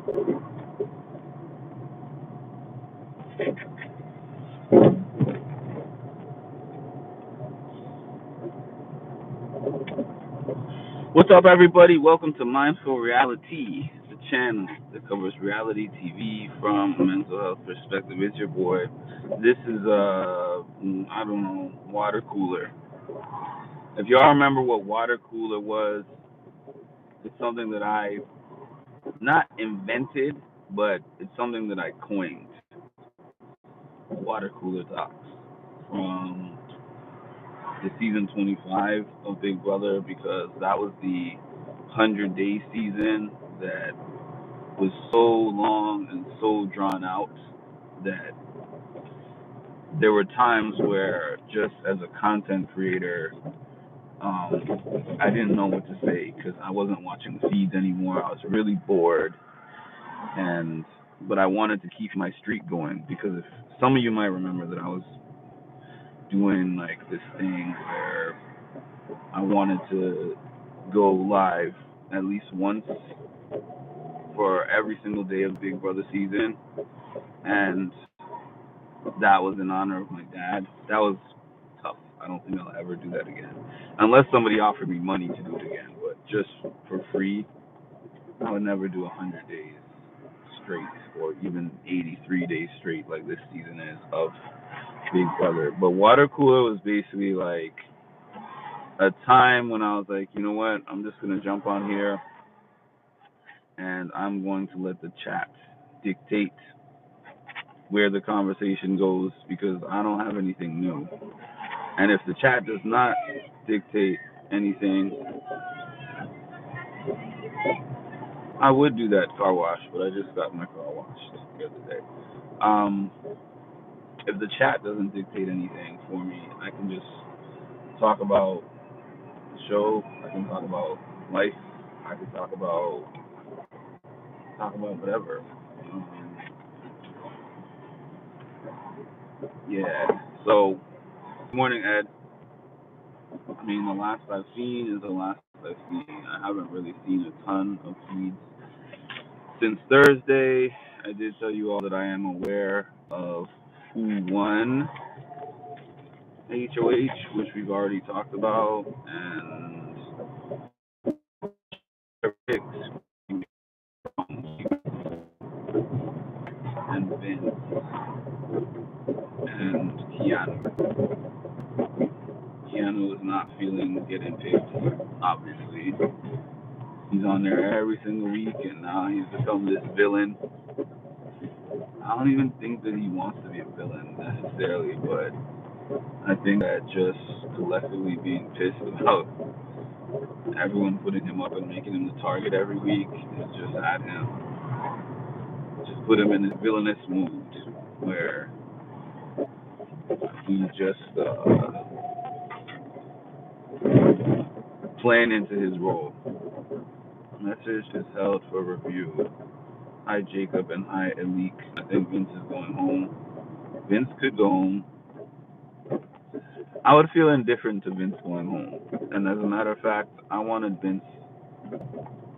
What's up, everybody? Welcome to Mindful Reality, the channel that covers reality TV from a mental health perspective. It's your boy. This is I don't know, water cooler. If y'all remember what water cooler was, it's something that I not invented, but it's something that I coined. Water cooler talks from the season 25 of Big Brother, because that was the 100-day season that was so long and so drawn out that there were times where, just as a content creator, I didn't know what to say because I wasn't watching the feeds anymore. I was really bored, but I wanted to keep my streak going, because if some of you might remember that I was doing like this thing where I wanted to go live at least once for every single day of Big Brother season, and that was in honor of my dad. That was tough. I don't think I'll ever do that again, unless somebody offered me money to do it again. But just for free, I would never do 100 days straight, or even 83 days straight like this season is of Big Brother. But water cooler was basically like a time when I was like, you know what, I'm just gonna jump on here and I'm going to let the chat dictate where the conversation goes, because I don't have anything new. And if the chat does not dictate anything, I would do that car wash, but I just got my car washed the other day. If the chat doesn't dictate anything for me, I can just talk about the show. I can talk about life. I can talk about whatever. Um, yeah. So, good morning, Ed. I mean, the last I've seen is the last I've seen. I haven't really seen a ton of feeds since Thursday. I did tell you all that I am aware of who won HOH, which we've already talked about, and picks and Vince and Keanu. Keanu is not feeling getting picked, obviously. He's on there every single week, and now he's become this villain. I don't even think that he wants to be a villain necessarily, but I think that just collectively being pissed about everyone putting him up and making him the target every week is just at him. Just put him in this villainous mood where he's just playing into his role. Message is held for review. Hi, Jacob, and hi, Alik. I think Vince is going home. Vince could go home. I would feel indifferent to Vince going home. And as a matter of fact, I wanted Vince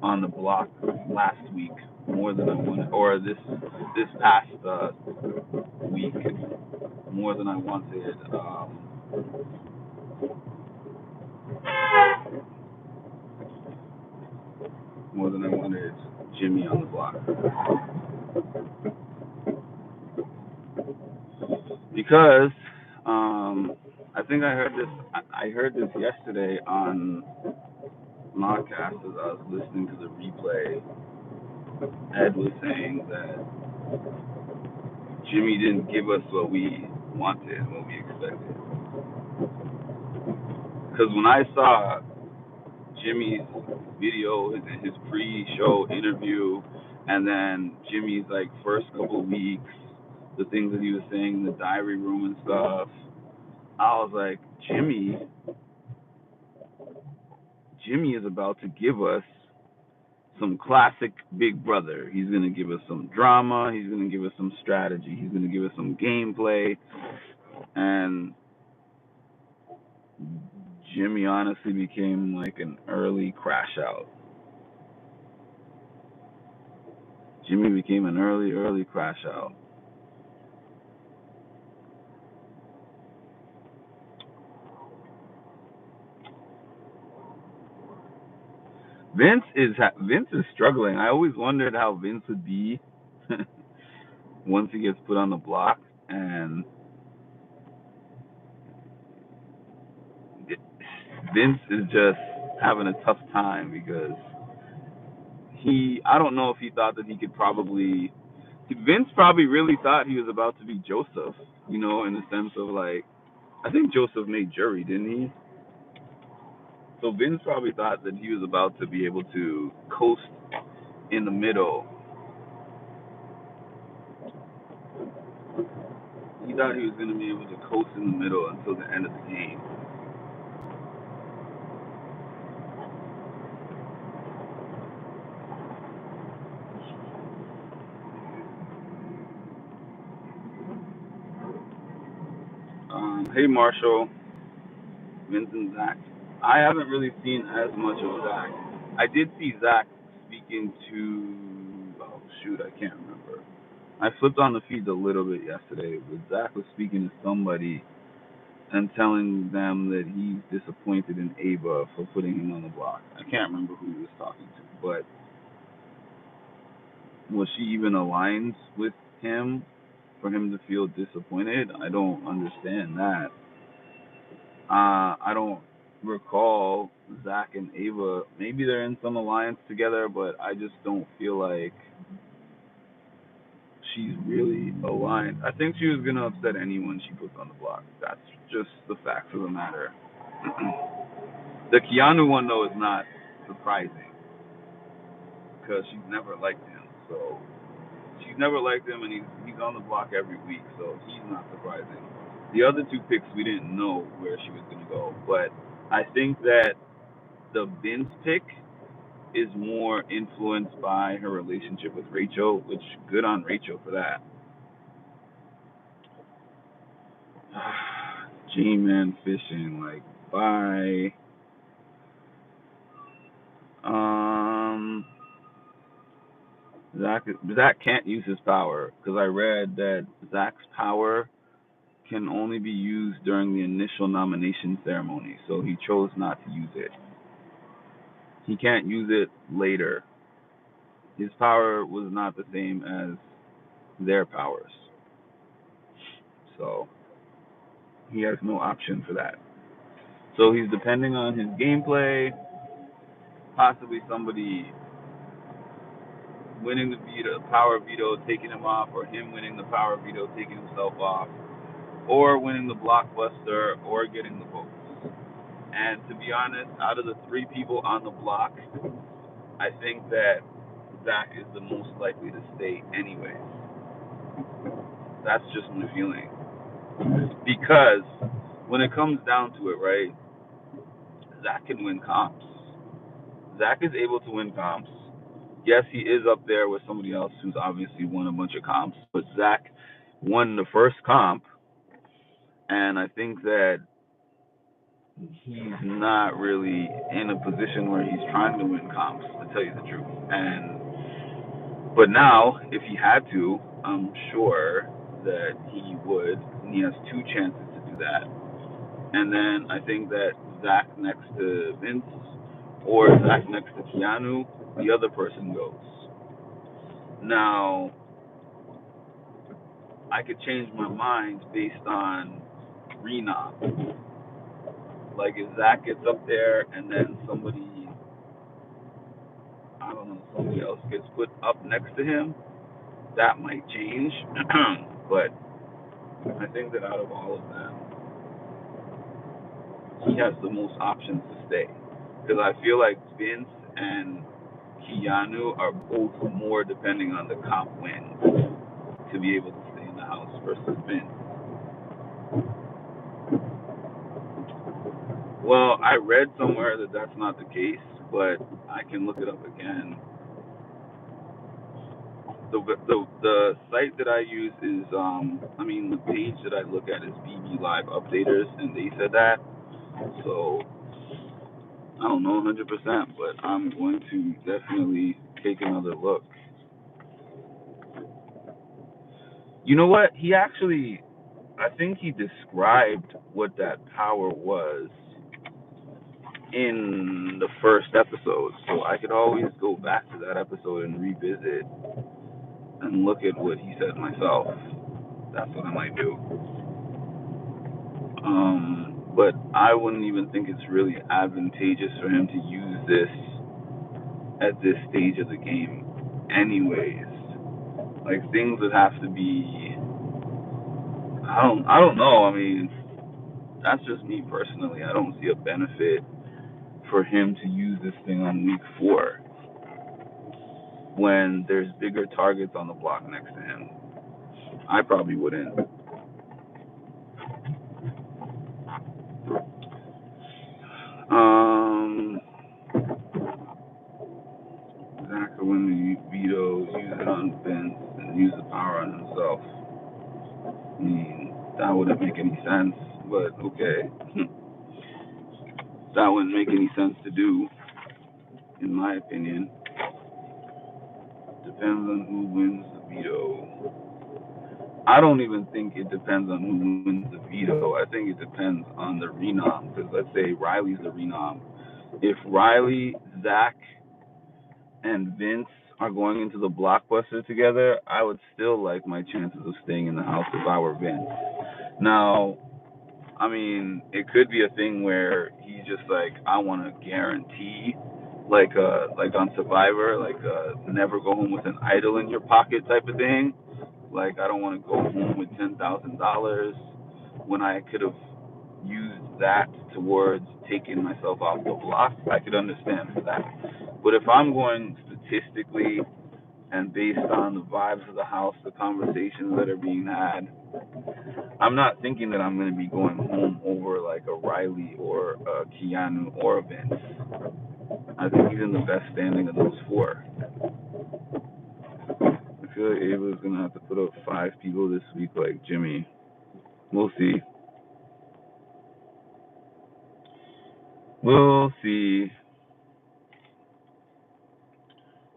on the block last week more than I wanted, or this past week more than I wanted. More than I wanted Jimmy on the block, because I think I heard this. I heard this yesterday on Modcast as I was listening to the replay. Ed was saying that Jimmy didn't give us what we wanted, what we expected. Because when I saw Jimmy's video, his pre-show interview, and then Jimmy's like first couple of weeks, the things that he was saying in the diary room and stuff, I was like, Jimmy is about to give us some classic Big Brother. He's going to give us some drama. He's going to give us some strategy. He's going to give us some gameplay. And Jimmy honestly became like an early crash out. Jimmy became an early crash out. Vince is struggling. I always wondered how Vince would be once he gets put on the block, and Vince is just having a tough time because I don't know if he thought that he could probably. Vince probably really thought he was about to be Joseph, in the sense of like, I think Joseph made jury, didn't he? So Vince probably thought that he was about to be able to coast in the middle. He thought he was going to be able to coast in the middle until the end of the game. Hey Marshall, Vince and Zach. I haven't really seen as much of Zach. I did see Zach speaking to. Oh shoot, I can't remember. I flipped on the feeds a little bit yesterday, but Zach was speaking to somebody and telling them that he's disappointed in Ava for putting him on the block. I can't remember who he was talking to, but was she even aligned with him for him to feel disappointed? I don't understand that. I don't recall Zach and Ava. Maybe they're in some alliance together, but I just don't feel like she's really aligned. I think she was gonna upset anyone she puts on the block. That's just the facts of the matter. The Keanu one though is not surprising because she's never liked him. So she's never liked him, and he's on the block every week. So he's not surprising. The other two picks we didn't know where she was gonna go, but I think that the Vince pick is more influenced by her relationship with Rachel, which good on Rachel for that. G-Man fishing, like, bye. Um, Zach can't use his power because I read that Zach's power can only be used during the initial nomination ceremony, so he chose not to use it. He can't use it later. His power was not the same as their powers, so he has no option for that. So he's depending on his gameplay, possibly somebody winning the power veto, taking him off, or him winning the power veto, taking himself off, or winning the blockbuster, or getting the votes. And to be honest, out of the three people on the block, I think that Zach is the most likely to stay anyway. That's just my feeling. Because when it comes down to it, right, Zach can win comps. Zach is able to win comps. Yes, he is up there with somebody else who's obviously won a bunch of comps, but Zach won the first comp, and I think that he's not really in a position where he's trying to win comps, to tell you the truth. But now, if he had to, I'm sure that he would, and he has two chances to do that. And then I think that Zach next to Vince or Zach next to Keanu, the other person goes. Now, I could change my mind based on renom. Like if Zach gets up there and then somebody, I don't know, somebody else gets put up next to him, that might change. But I think that out of all of them, he has the most options to stay. Because I feel like Vince and Keanu are both more depending on the comp wins to be able to stay in the house versus Vince. Well, I read somewhere that that's not the case, but I can look it up again. The site that I use is the page that I look at is BB Live Updaters, and they said that. So I don't know 100%, but I'm going to definitely take another look. You know what? I think he described what that power was in the first episode. So I could always go back to that episode and revisit and look at what he said myself. That's what I might do. But I wouldn't even think it's really advantageous for him to use this at this stage of the game, anyways. Like things would have to be. I don't know. I mean, that's just me personally. I don't see a benefit for him to use this thing on week 4 when there's bigger targets on the block next to him. I probably wouldn't. Zach could win the vetoes, use it on Vince, and use the power on himself. I mean, that wouldn't make any sense, but okay. That wouldn't make any sense to do, in my opinion. Depends on who wins the veto. I don't even think it depends on who wins the veto. I think it depends on the renom. Because let's say Riley's the renom. If Riley, Zach, and Vince are going into the blockbuster together, I would still like my chances of staying in the house if I were Vince. Now, I mean, it could be a thing where he's just like, I want to guarantee, like on Survivor, never go home with an idol in your pocket type of thing. Like, I don't want to go home with $10,000 when I could have used that towards taking myself off the block. I could understand for that. But if I'm going statistically and based on the vibes of the house, the conversations that are being had, I'm not thinking that I'm going to be going home over like a Riley or a Keanu or a Vince. I think he's in the best standing of those 4. I feel like Ava's going to have to put up 5 people this week like Jimmy. We'll see. We'll see.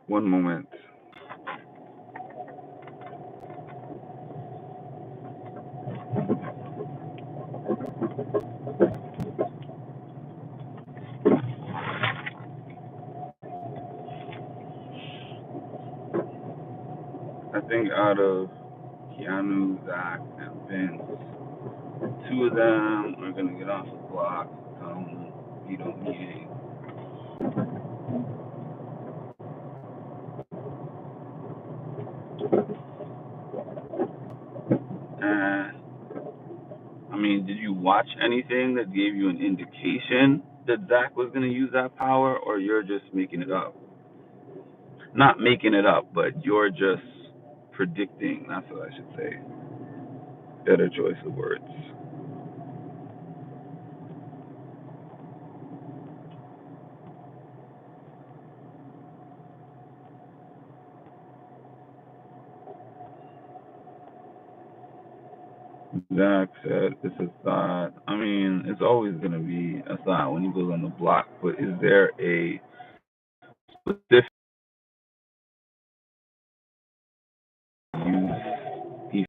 One moment. I think out of Keanu, Zach, and Vince, 2 of them are going to get off the block come veto meeting. And I mean, did you watch anything that gave you an indication that Zach was going to use that power, or you're just making it up? Not making it up, but you're just predicting. That's what I should say. Better choice of words. Zach said it's a thought. I mean, it's always going to be a thought when he goes on the block, but is there a specific use he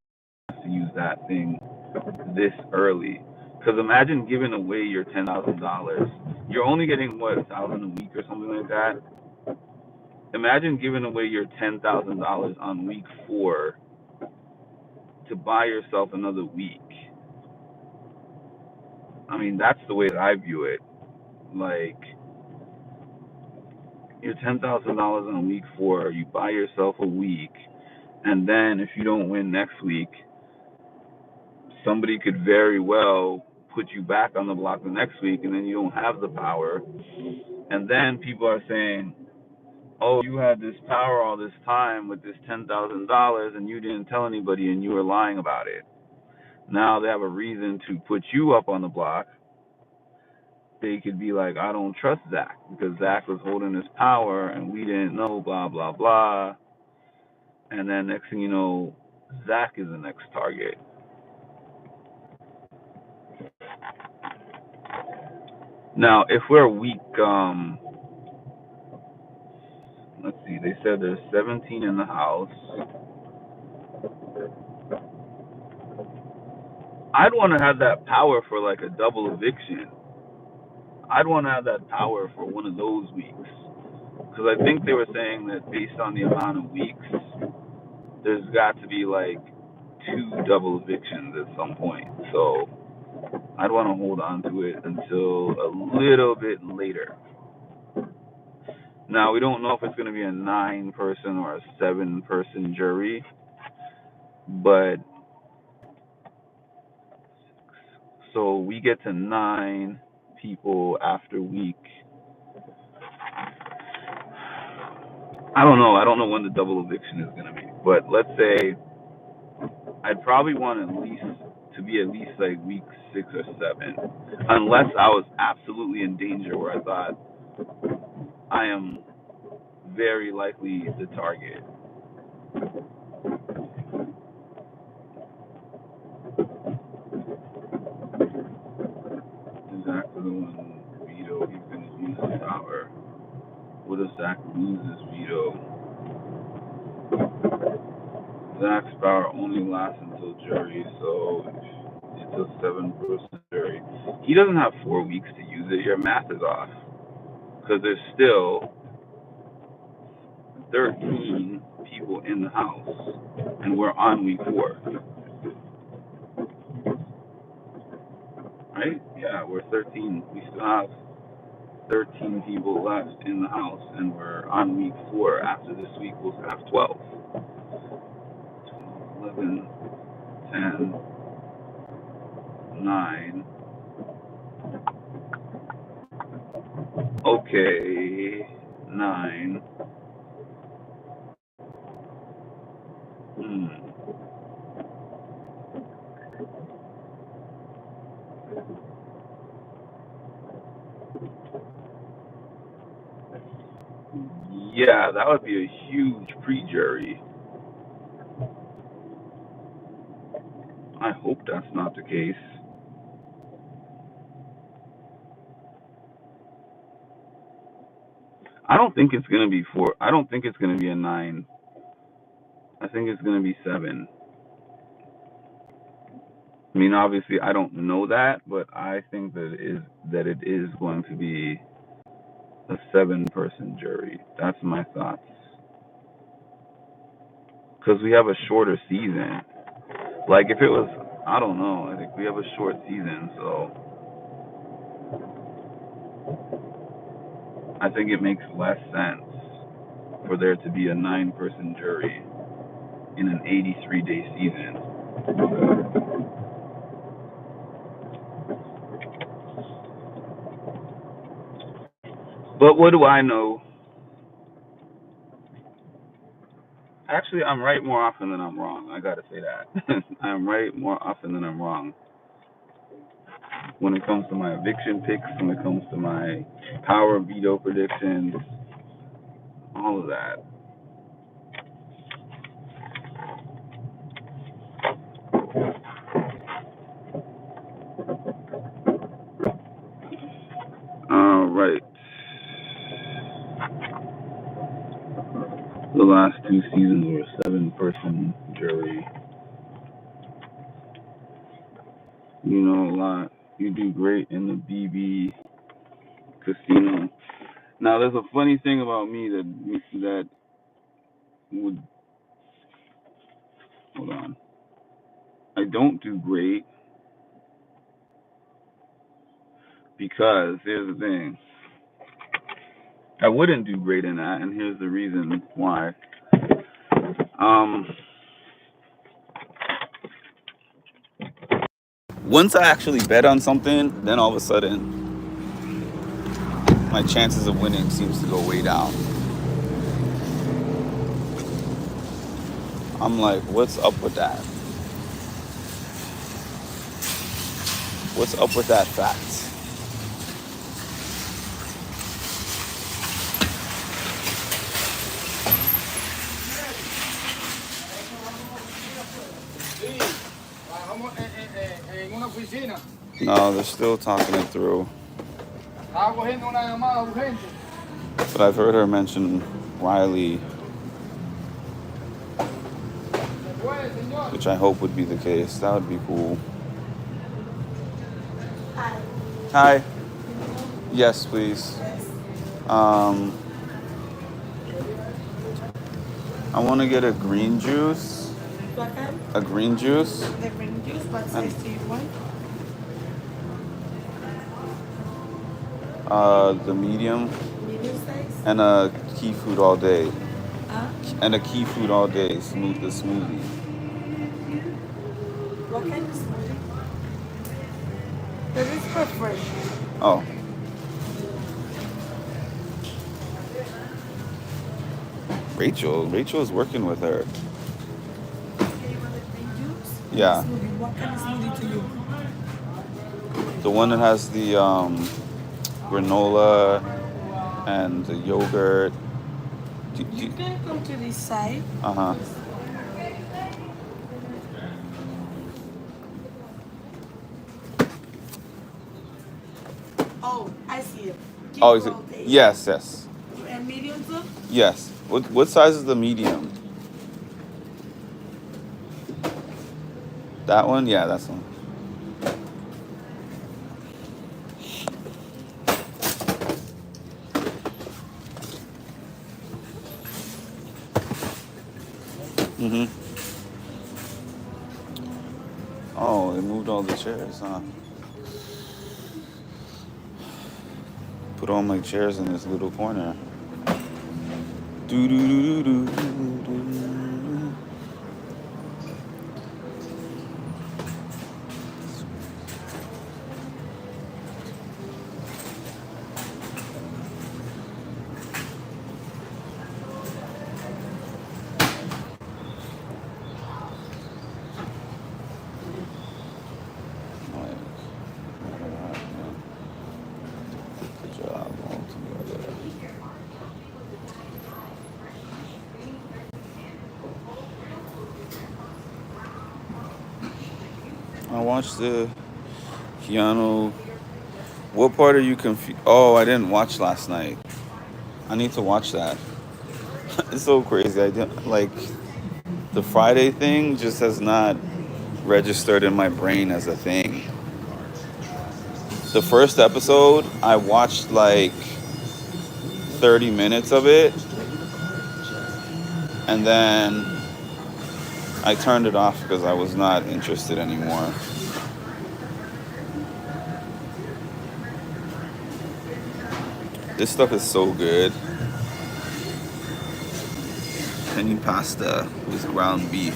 has to use that thing this early? Because imagine giving away your $10,000. You're only getting what, 1,000 a week or something like that. Imagine giving away your $10,000 on week 4 to buy yourself another week. I mean, that's the way that I view it. Like, your $10,000 on week 4, you buy yourself a week, and then if you don't win next week, somebody could very well put you back on the block the next week, and then you don't have the power. And then people are saying, oh, you had this power all this time with this $10,000 and you didn't tell anybody and you were lying about it. Now they have a reason to put you up on the block. They could be like, I don't trust Zach because Zach was holding his power and we didn't know, blah, blah, blah. And then next thing you know, Zach is the next target. Now, if we're week, let's see, they said there's 17 in the house. I'd want to have that power for like a double eviction. I'd want to have that power for one of those weeks. Because I think they were saying that based on the amount of weeks, there's got to be like 2 double evictions at some point. So I'd want to hold on to it until a little bit later. Now, we don't know if it's going to be a 9-person or a 7-person jury, but so we get to 9 people after week. I don't know. I don't know when the double eviction is going to be, but let's say I'd probably want at least to be at least like week 6 or 7, unless I was absolutely in danger where I thought I am very likely the target. Zach is the one veto. He's going to use his power. What if Zach loses veto? Zach's power only lasts until jury, so it's a 7-person jury. He doesn't have 4 weeks to use it. Your math is off. Because there's still 13 people in the house, and we're on week 4. Right? Yeah, we're 13. We still have 13 people left in the house, and we're on week 4. After this week, we'll have 12. 11, 10, 9. Okay, 9. Yeah, that would be a huge pre-jury. I hope that's not the case. I don't think it's going to be 4. I don't think it's going to be a 9. I think it's going to be 7. I mean, obviously, I don't know that, but I think that it is going to be a 7-person jury. That's my thoughts. Because we have a shorter season. Like, if it was, I don't know. I think we have a short season, so I think it makes less sense for there to be a 9-person jury in an 83-day season. But what do I know? Actually, I'm right more often than I'm wrong. I gotta say that. I'm right more often than I'm wrong. When it comes to my eviction picks, when it comes to my power veto predictions, all of that. All right. The last 2 seasons were a 7-person jury. You know a lot. You do great in the BB casino. Now, there's a funny thing about me that would, hold on. I don't do great because here's the thing. I wouldn't do great in that, and here's the reason why. Once I actually bet on something, then all of a sudden, my chances of winning seems to go way down. I'm like, what's up with that? What's up with that fact? No, they're still talking it through. But I've heard her mention Riley, which I hope would be the case. That would be cool. Hi. Yes, please. Um, I want to get a green juice. What kind? A green juice. The green juice. What And size do you want? the medium. Medium size? And a key food all day. Huh? And a key food all day. The smoothie. What kind of smoothie? That is for fresh. Oh. Rachel is working with her. Okay, you want the green juice? Yeah. Smoothie. What kind of smoothie to you? The one that has the granola and the yogurt. You can come to this side. Uh-huh. Oh, I see it. Oh, is it? Yes, yes. And medium too? Yes. What size is the medium? That one? Yeah, that's one. Mm-hmm. Oh, they moved all the chairs, huh? Put all my chairs in this little corner. Do do do do do do. Good job all together. I watched the Keanu. What part are you confused? Oh, I didn't watch last night. I need to watch that. It's so crazy. I didn't like the Friday thing. Just has not registered in my brain as a thing. The first episode, I watched like 30 minutes of it, and then I turned it off because I was not interested anymore. This stuff is so good. Penny pasta with ground beef.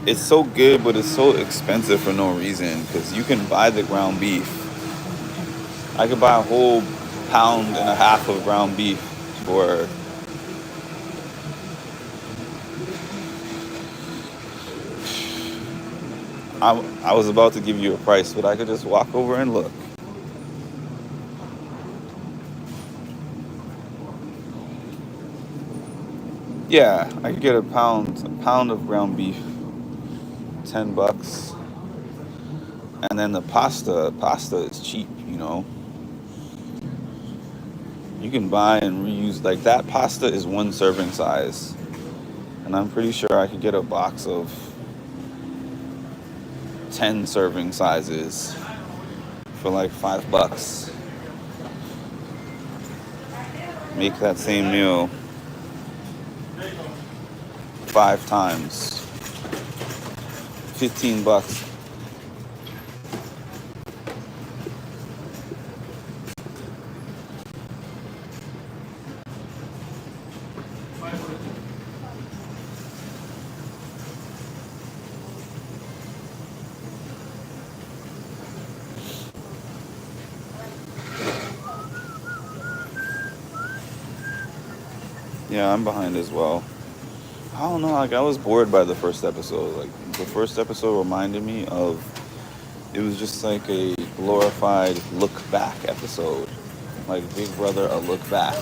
It's so good, but it's so expensive for no reason because you can buy the ground beef. I could buy a whole pound and a half of ground beef for I was about to give you a price, but I could just walk over and look. Yeah, I could get a pound of ground beef, $10. And then the pasta is cheap, you know. You can buy and reuse, like that pasta is one serving size. And I'm pretty sure I could get a box of 10 serving sizes for like $5. Make that same meal 5 times. $15. Yeah, I'm behind as well. I don't know, like I was bored by the first episode. Like the first episode reminded me of it was just like a glorified look back episode. Like Big Brother a look back.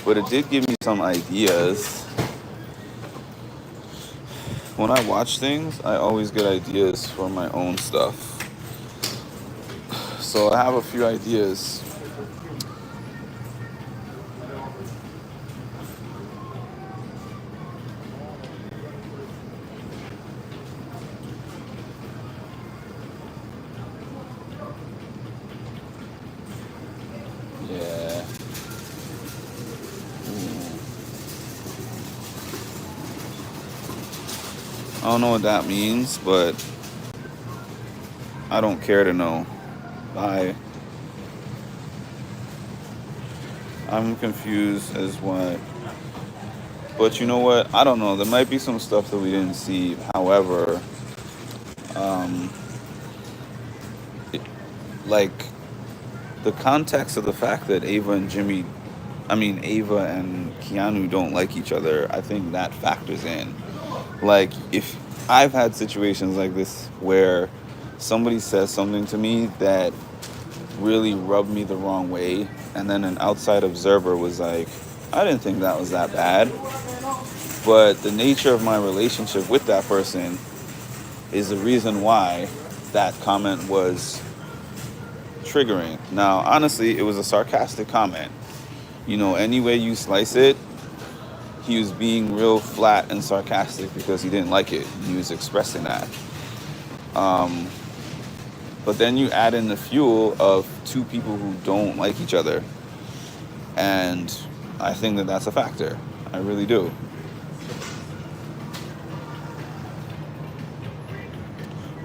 But it did give me some ideas. When I watch things, I always get ideas for my own stuff. So I have a few ideas. I don't know what that means, but I don't care to know. I I'm confused as why. But you know what? I don't know. There might be some stuff that we didn't see. However, um, it, like the context of the fact that Ava and Keanu don't like each other, I think that factors in. Like, if I've had situations like this where somebody says something to me that really rubbed me the wrong way, and then an outside observer was like, I didn't think that was that bad. But the nature of my relationship with that person is the reason why that comment was triggering. Now, honestly, it was a sarcastic comment. Any way you slice it, he was being real flat and sarcastic because he didn't like it. He was expressing that. Um, but then you add in the fuel of two people who don't like each other. And I think that that's a factor. I really do.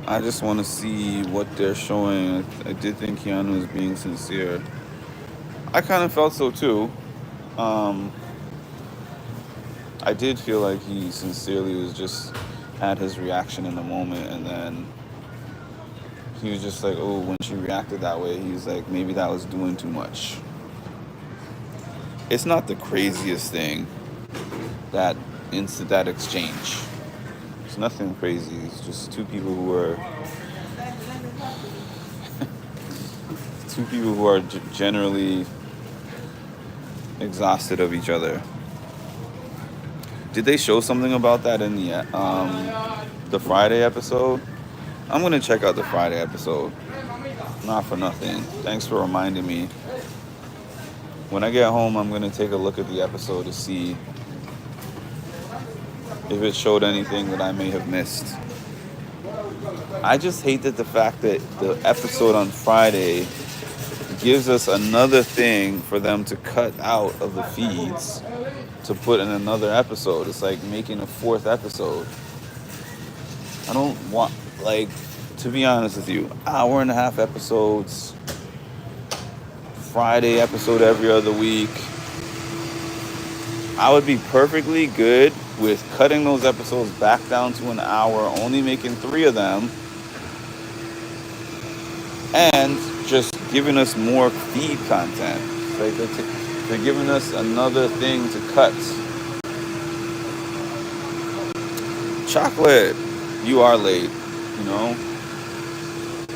I just want to see what they're showing. I did think Keanu was being sincere. I kind of felt so too. Um, I did feel like he sincerely was just had his reaction in the moment, and then he was just like, oh, when she reacted that way, he was like, maybe that was doing too much. It's not the craziest thing, that exchange. It's nothing crazy. It's just two people who are generally exhausted of each other. Did they show something about that in the Friday episode? I'm gonna check out the Friday episode. Not for nothing. Thanks for reminding me. When I get home, I'm gonna take a look at the episode to see if it showed anything that I may have missed. I just hate that the fact that the episode on Friday gives us another thing for them to cut out of the feeds to put in another episode. It's like making a fourth episode. I don't want, to be honest with you, hour and a half episodes, Friday episode every other week. I would be perfectly good with cutting those episodes back down to an hour, only making 3 of them, and just giving us more feed content. Like they're giving us another thing to cut. Chocolate, you are late.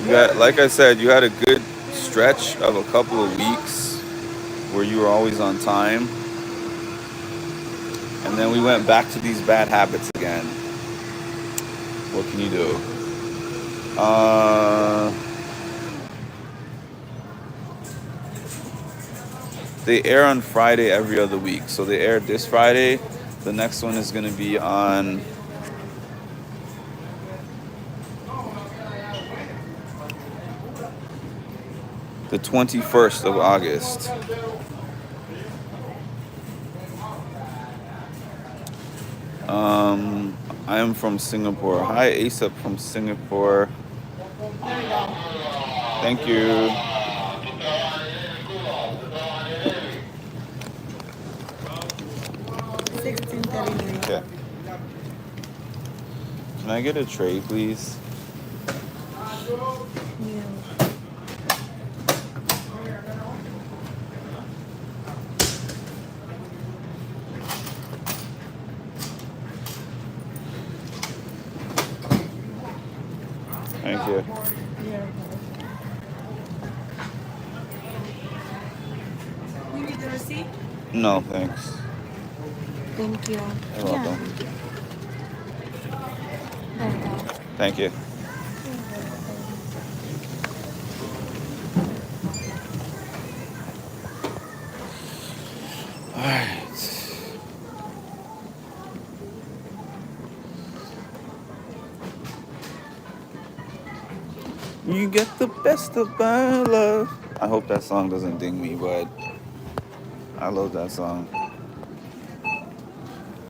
You got, like I said, you had a good stretch of a couple of weeks where you were always on time. And then we went back to these bad habits again. What can you do? They air on Friday every other week. So they aired this Friday. The next one is going to be on the 21st of August. I am from Singapore. Hi, ASAP from Singapore. Thank you. Okay. Can I get a tray, please? Thank you. You need the receipt? No, thanks. Thank you. You're welcome. Thank you. All right. You get the best of my love. I hope that song doesn't ding me, but I love that song.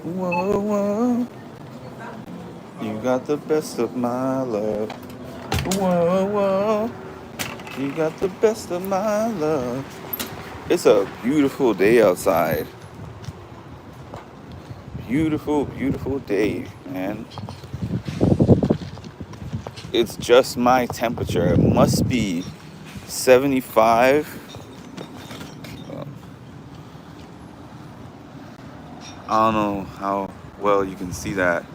Whoa, whoa. You got the best of my love. Whoa, whoa. You got the best of my love. It's a beautiful day outside. Beautiful, beautiful day, man. It's just my temperature. It must be 75. I don't know how well you can see that,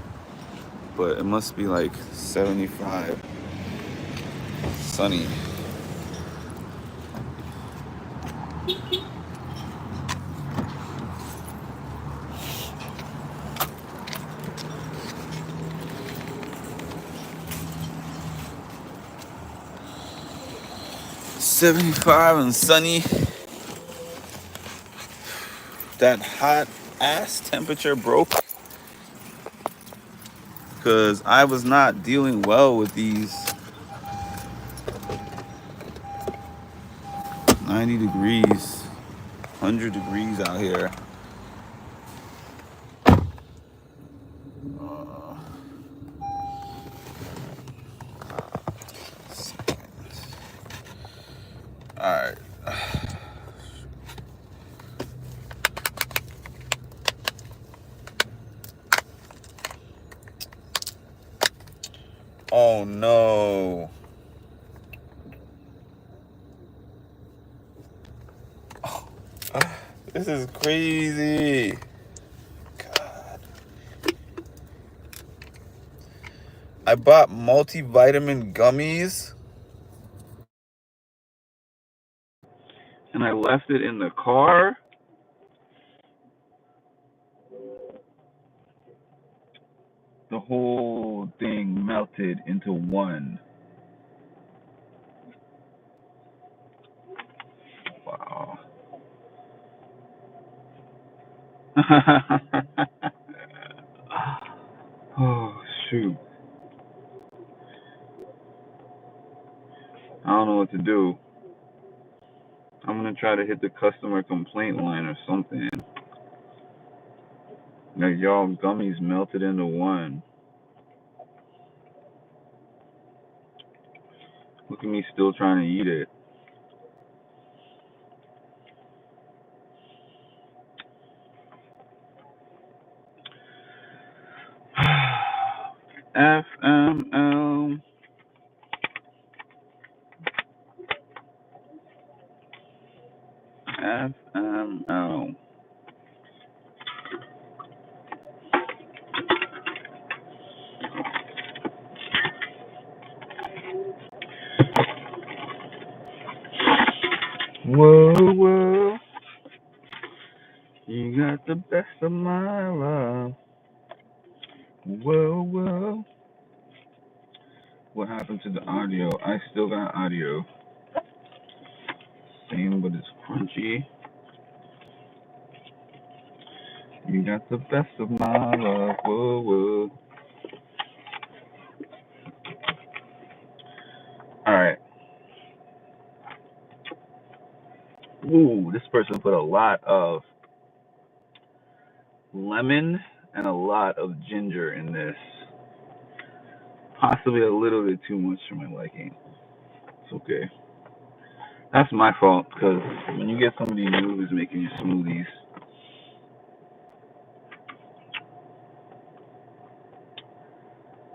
but it must be like 75. Sunny. 75 and sunny. That hot ass temperature broke because I was not dealing well with these 90 degrees, 100 degrees out here. Alright. Oh no. This is crazy. God. I bought multivitamin gummies and I left it in the car. The whole thing melted into one. Wow. Oh, shoot. I don't know what to do. I'm going to try to hit the customer complaint line or something. Like, y'all gummies melted into one. Look at me still trying to eat it. FML. FML. Whoa, whoa. You got the best of my love. Whoa, whoa. What happened to the audio? I still got audio. Same, but it's crunchy. You got the best of my love. Whoa, whoa. All right. Ooh, this person put a lot of lemon and a lot of ginger in this. Possibly a little bit too much for my liking. It's okay. That's my fault, because when you get somebody new who's making you smoothies,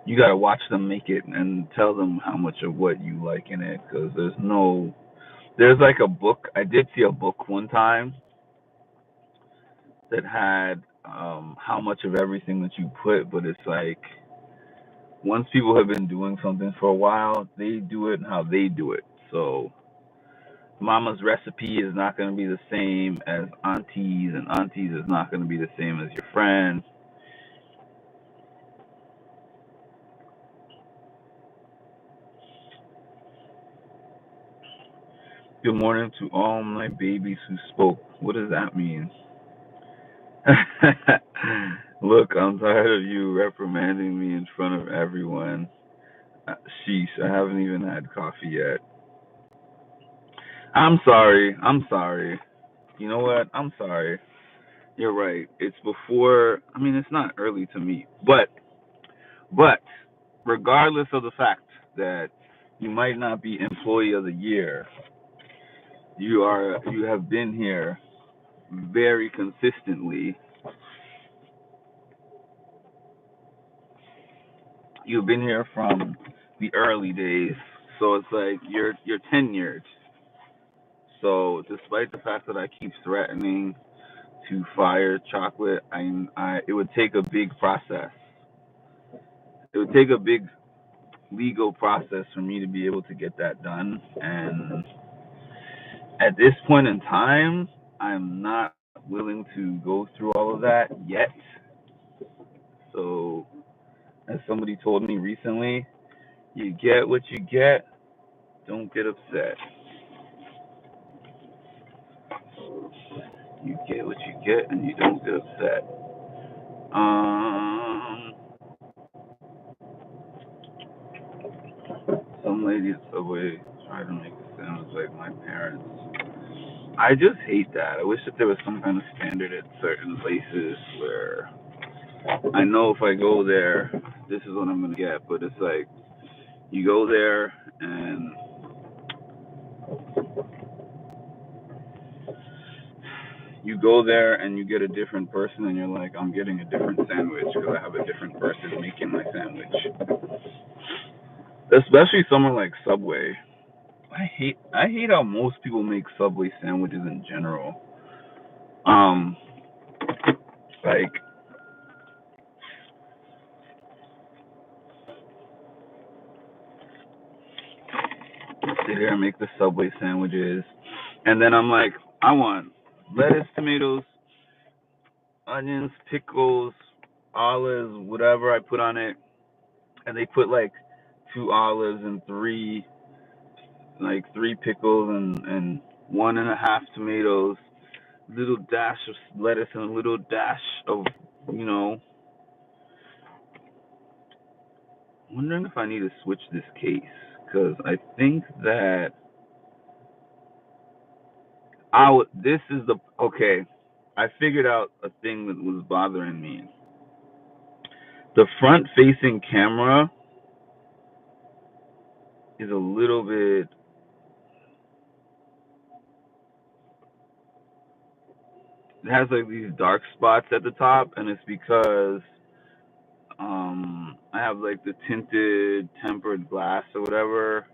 you gotta watch them make it and tell them how much of what you like in it. Because there's like a book. I did see a book one time that had how much of everything that you put, but it's like once people have been doing something for a while, they do it how they do it. So mama's recipe is not going to be the same as auntie's, and auntie's is not going to be the same as your friend. Good morning to all my babies who spoke. What does that mean? Look, I'm tired of you reprimanding me in front of everyone. Sheesh, I haven't even had coffee yet. I'm sorry. I'm sorry. You know what? I'm sorry. You're right. It's before, I mean, it's not early to me, but But regardless of the fact that you might not be employee of the year, you have been here very consistently. You've been here from the early days, so it's like you're tenured. So despite the fact that I keep threatening to fire chocolate, I it would take a big process. It would take a big legal process for me to be able to get that done. And at this point in time, I'm not willing to go through all of that yet. So, as somebody told me recently, you get what you get, don't get upset. You get what you get, and you don't get upset. Um, some lady at Subway tried to make it sound like my parents. I just hate that. I wish that there was some kind of standard at certain places where I know if I go there, this is what I'm gonna get. But it's like you go there and you get a different person, and you're like, I'm getting a different sandwich because I have a different person making my sandwich. Especially somewhere like Subway. I hate how most people make Subway sandwiches in general. Um, like sit here and make the Subway sandwiches, and then I'm like, I want lettuce, tomatoes, onions, pickles, olives, whatever I put on it, and they put like 2 olives and three pickles and 1.5 tomatoes, little dash of lettuce and a little dash of, you know. Wondering if I need to switch this case because I think that I would. This is the okay. I figured out a thing that was bothering me. The front-facing camera is a little bit. It has like these dark spots at the top, and it's because I have like the tinted tempered glass or whatever,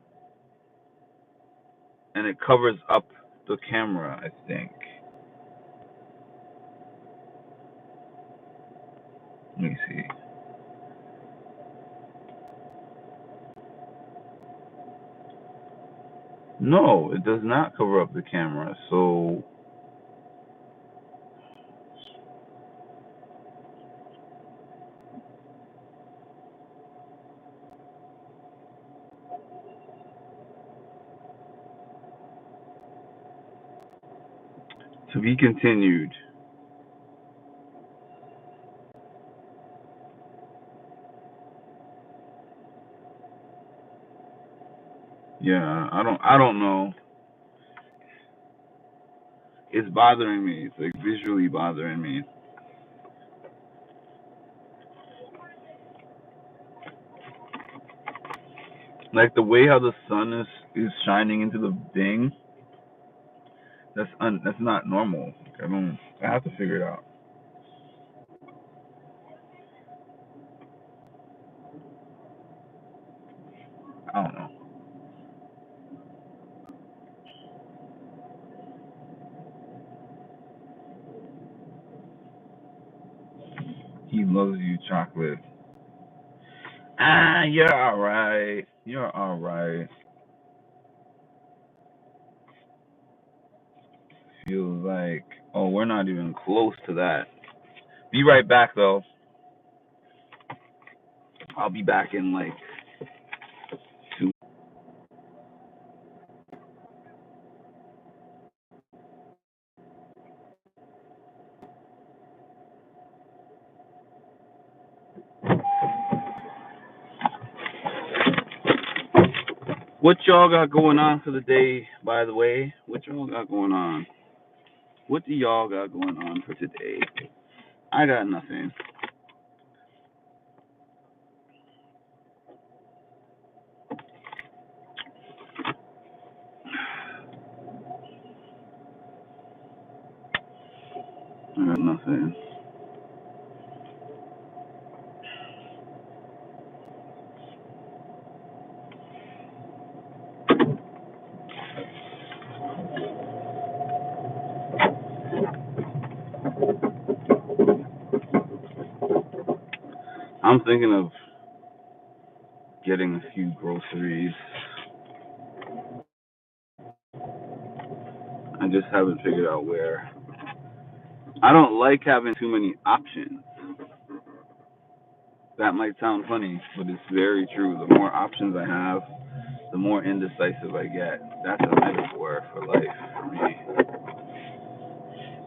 and it covers up the camera. I think. Let me see. No, it does not cover up the camera. So to be continued. Yeah, I don't know. It's bothering me. It's like visually bothering me. Like the way how the sun is shining into the thing. That's not normal. I have to figure it out. I don't know. He loves you, chocolate. Ah, you're all right. You're all right. Feels like, oh, we're not even close to that. Be right back though. I'll be back in like 2. What y'all got going on for the day, by the way? What y'all got going on? What do y'all got going on for today? I got nothing. I'm thinking of getting a few groceries. I just haven't figured out where. I don't like having too many options. That might sound funny, but it's very true. The more options I have, the more indecisive I get. That's a metaphor for life for me.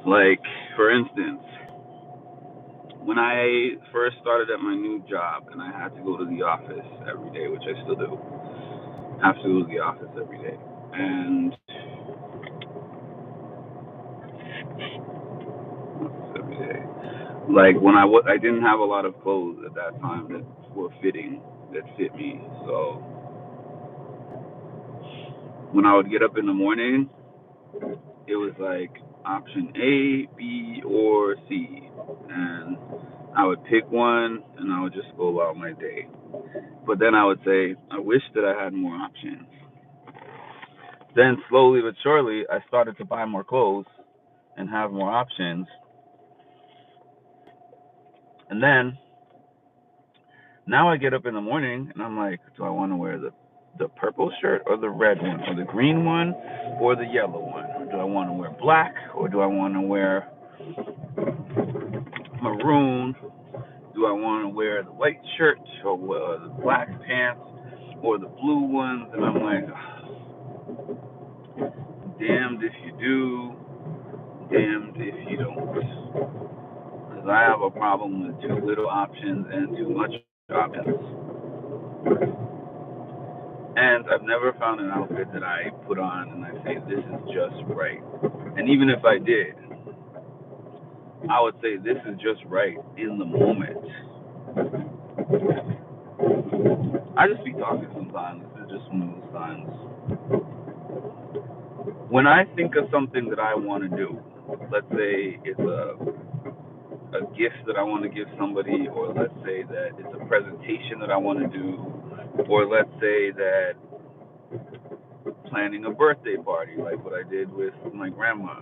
Like, for instance, when I first started at my new job and I had to go to the office every day, which I still do, have to go to the office every day. And every day. Like when I didn't have a lot of clothes at that time that were fitting, that fit me. So when I would get up in the morning, it was like option A, B, or C. And I would pick one and I would just go about my day. But then I would say, I wish that I had more options. Then slowly but surely, I started to buy more clothes and have more options. And then now I get up in the morning and I'm like, do I want to wear the purple shirt or the red one or the green one or the yellow one? Or do I want to wear black or do I want to wear maroon? Do I want to wear the white shirt or the black pants or the blue ones? And I'm like, damned if you do, damned if you don't. Because I have a problem with too little options and too much options. And I've never found an outfit that I put on and I say, this is just right. And even if I did, I would say, this is just right in the moment. I just be talking sometimes. This is just one of those times. When I think of something that I want to do, let's say it's a gift that I want to give somebody, or let's say that it's a presentation that I want to do, or let's say that planning a birthday party, like what I did with my grandma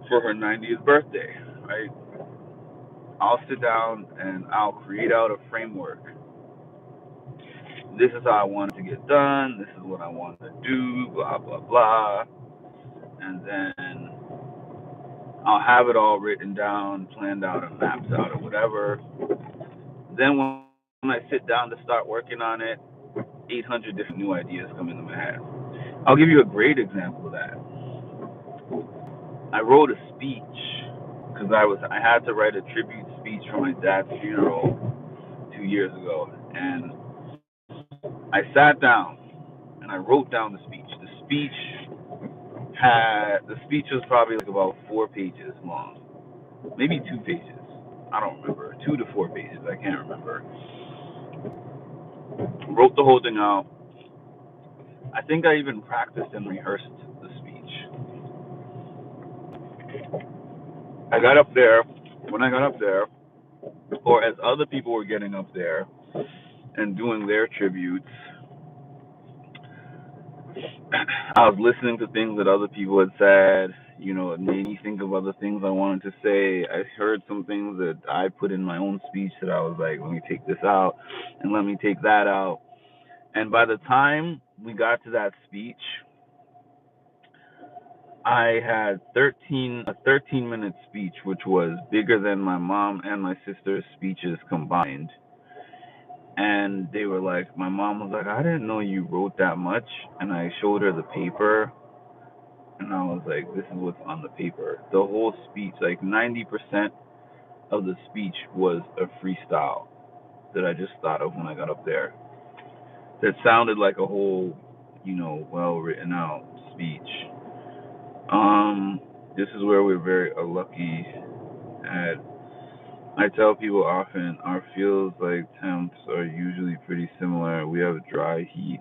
for her 90th birthday, right? I'll sit down and I'll create out a framework. This is how I want it to get done. This is what I want to do, blah, blah, blah. And then I'll have it all written down, planned out, and mapped out, or whatever. Then when I sit down to start working on it, 800 different new ideas come into my head. I'll give you a great example of that. I wrote a speech because I had to write a tribute speech for my dad's funeral 2 years ago, and I sat down and I wrote down the speech. The speech was probably like about 4 pages long, maybe 2 pages. I don't remember, 2 to 4 pages. I can't remember. Wrote the whole thing out. I think I even practiced and rehearsed the speech. I got up there. When I got up there, or as other people were getting up there and doing their tributes, I was listening to things that other people had said. It made me think of other things I wanted to say. I heard some things that I put in my own speech that I was like, let me take this out and let me take that out. And by the time we got to that speech, I had a 13-minute speech, which was bigger than my mom and my sister's speeches combined. And they were like, my mom was like, I didn't know you wrote that much. And I showed her the paper. And I was like, this is what's on the paper. The whole speech, like 90% of the speech was a freestyle that I just thought of when I got up there. That sounded like a whole, well written out speech. This is where we're very lucky at. I tell people often our feels like temps are usually pretty similar. We have dry heat.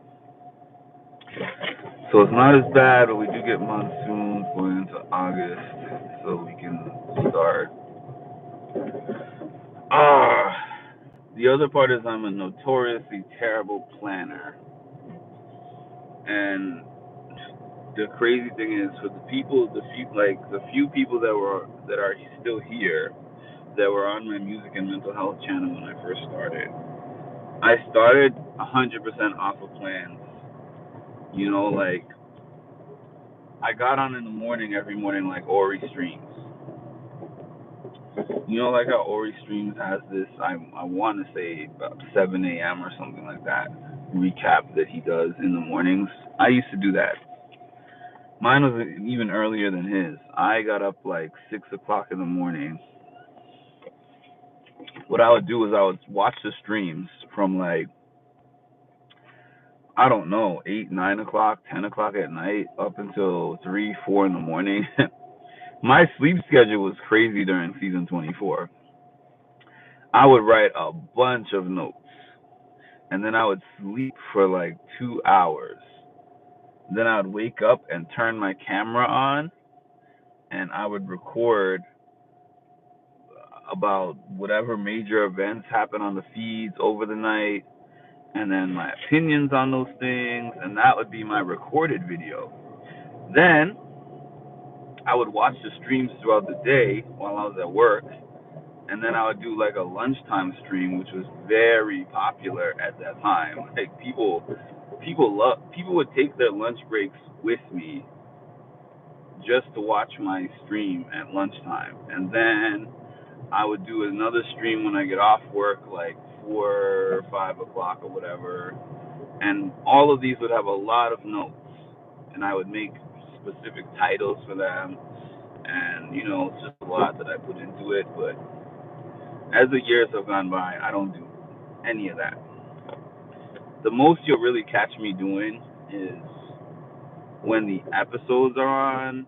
So it's not as bad, but we do get monsoons going into August, so we can start. Ah, the other part is I'm a notoriously terrible planner, and the crazy thing is for the few people that are still here, that were on my music and mental health channel when I first started. I started 100% off of plans. You know, like, I got on in the morning every morning like Ori streams. You know, like how Ori streams has this, I want to say about 7 a.m. or something like that, recap that he does in the mornings. I used to do that. Mine was even earlier than his. I got up like 6 o'clock in the morning. What I would do is I would watch the streams from like, I don't know, 8, 9 o'clock, 10 o'clock at night up until 3, 4 in the morning. My sleep schedule was crazy during season 24. I would write a bunch of notes and then I would sleep for like 2 hours. Then I would wake up and turn my camera on and I would record about whatever major events happen on the feeds over the night and then my opinions on those things, and that would be my recorded video. Then I would watch the streams throughout the day while I was at work, and then I would do like a lunchtime stream, which was very popular at that time. Like people would take their lunch breaks with me just to watch my stream at lunchtime, and then I would do another stream when I get off work, like 4 or 5 o'clock or whatever, and all of these would have a lot of notes, and I would make specific titles for them, and it's just a lot that I put into it. But as the years have gone by, I don't do any of that. The most you'll really catch me doing is when the episodes are on.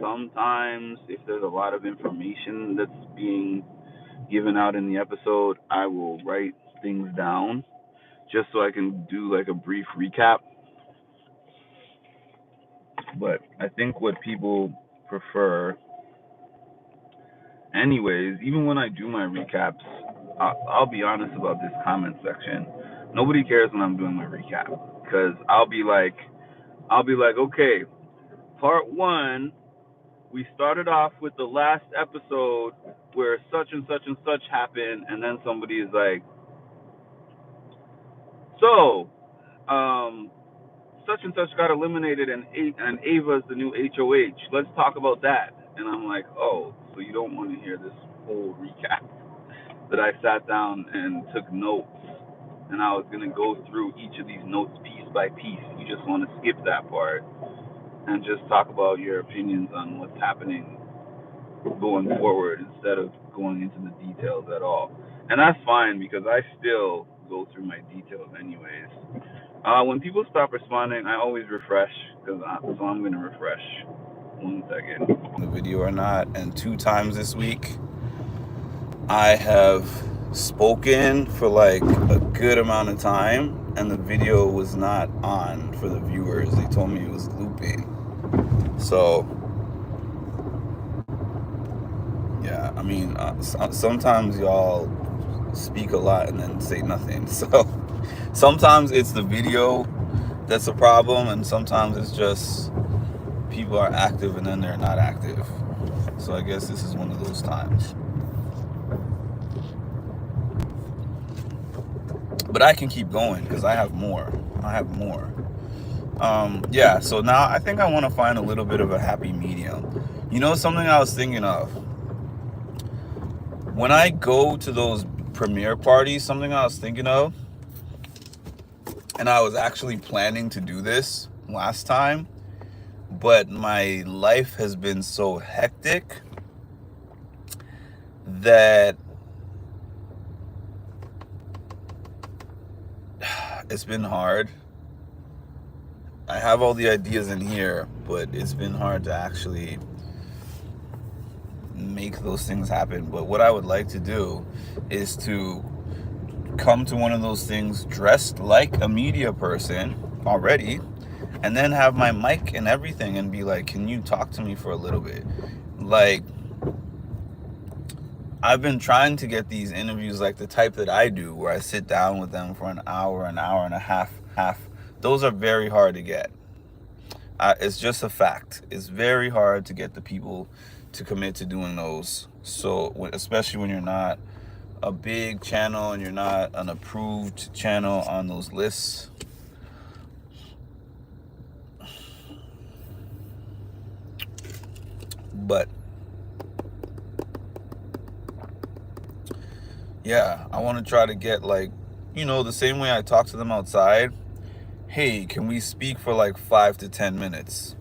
Sometimes if there's a lot of information that's being given out in the episode, I will write things down just so I can do like a brief recap. But I think what people prefer, anyways, even when I do my recaps, I'll be honest about this comment section. Nobody cares when I'm doing my recap because I'll be like, okay, part 1, we started off with the last episode where such and such and such happened, and then somebody is like, so, such and such got eliminated, and Ava's the new HOH. Let's talk about that. And I'm like, oh, so you don't want to hear this whole recap that I sat down and took notes, and I was going to go through each of these notes piece by piece. You just want to skip that part and just talk about your opinions on what's happening going forward instead of going into the details at all. And that's fine because I still go through my details anyways. When people stop responding, I always refresh, so I'm going to refresh. 1 second. The video or not, and 2 times this week, I have spoken for like a good amount of time, and the video was not on for the viewers. They told me it was looping. So, yeah, I mean, sometimes y'all speak a lot and then say nothing. So, sometimes it's the video that's a problem, and sometimes it's just people are active and then they're not active. So I guess this is one of those times. But I can keep going because I have more. Yeah, so now I think I want to find a little bit of a happy medium. Something I was thinking of. When I go to those premiere parties, something I was thinking of, and I was actually planning to do this last time, but my life has been so hectic that it's been hard. I have all the ideas in here, but it's been hard to actually make those things happen. But what I would like to do is to come to one of those things dressed like a media person already, and then have my mic and everything and be like, can you talk to me for a little bit? Like, I've been trying to get these interviews like the type that I do, where I sit down with them for an hour and a half. Those are very hard to get. It's just a fact. It's very hard to get the people to commit to doing those. So especially when you're not a big channel and you're not an approved channel on those lists. But yeah, I want to try to get, like, the same way I talk to them outside. Hey, can we speak for like 5 to 10 minutes?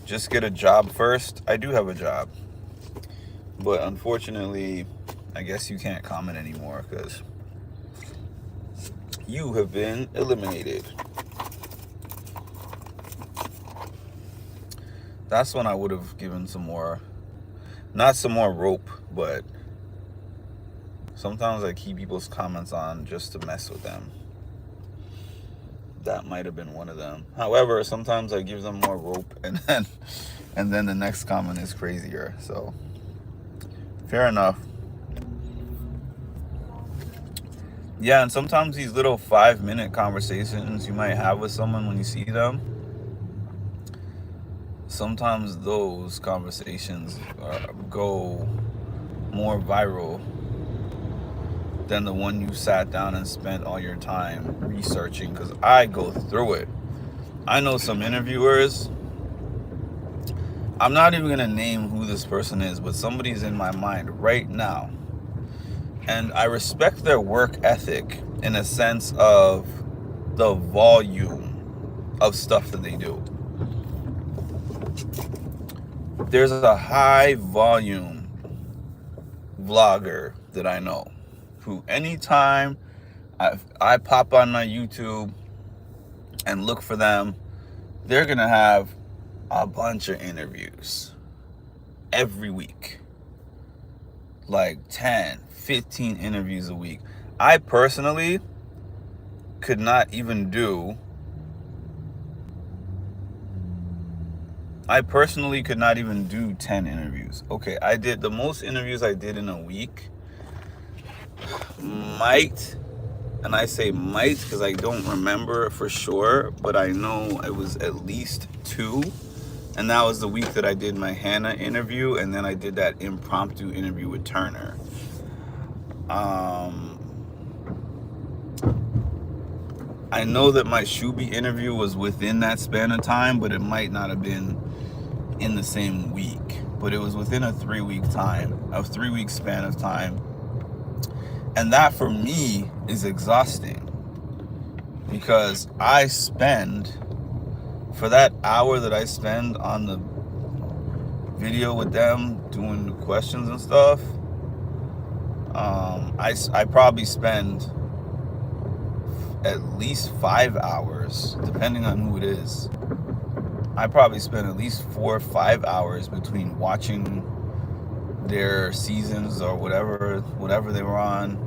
Just get a job first. I do have a job, but unfortunately, I guess you can't comment anymore because you have been eliminated. That's when I would have given some more, not some more rope, but sometimes I keep people's comments on just to mess with them. That might have been one of them. However, sometimes I give them more rope, and then the next comment is crazier. So fair enough. Yeah, and sometimes these little 5-minute conversations you might have with someone when you see them, sometimes those conversations go more viral than the one you sat down and spent all your time researching, because I go through it. I know some interviewers, I'm not even going to name who this person is, but somebody's in my mind right now. And I respect their work ethic in a sense of the volume of stuff that they do. There's a high volume vlogger that I know who, anytime I pop on my YouTube and look for them, they're going to have a bunch of interviews every week. Like 10, 15 interviews a week. I personally could not even do 10 interviews. Okay, the most interviews I did in a week might, and I say might because I don't remember for sure, but I know it was at least 2. And that was the week that I did my Hannah interview, and then I did that impromptu interview with Turner. I know that my Shuby interview was within that span of time, but it might not have been in the same week. But it was within a 3-week span of time. And that for me is exhausting, because I spend, for that hour that I spend on the video with them doing the questions and stuff, I probably spend at least 5 hours, depending on who it is. I probably spend at least 4 or 5 hours between watching their seasons or whatever they were on,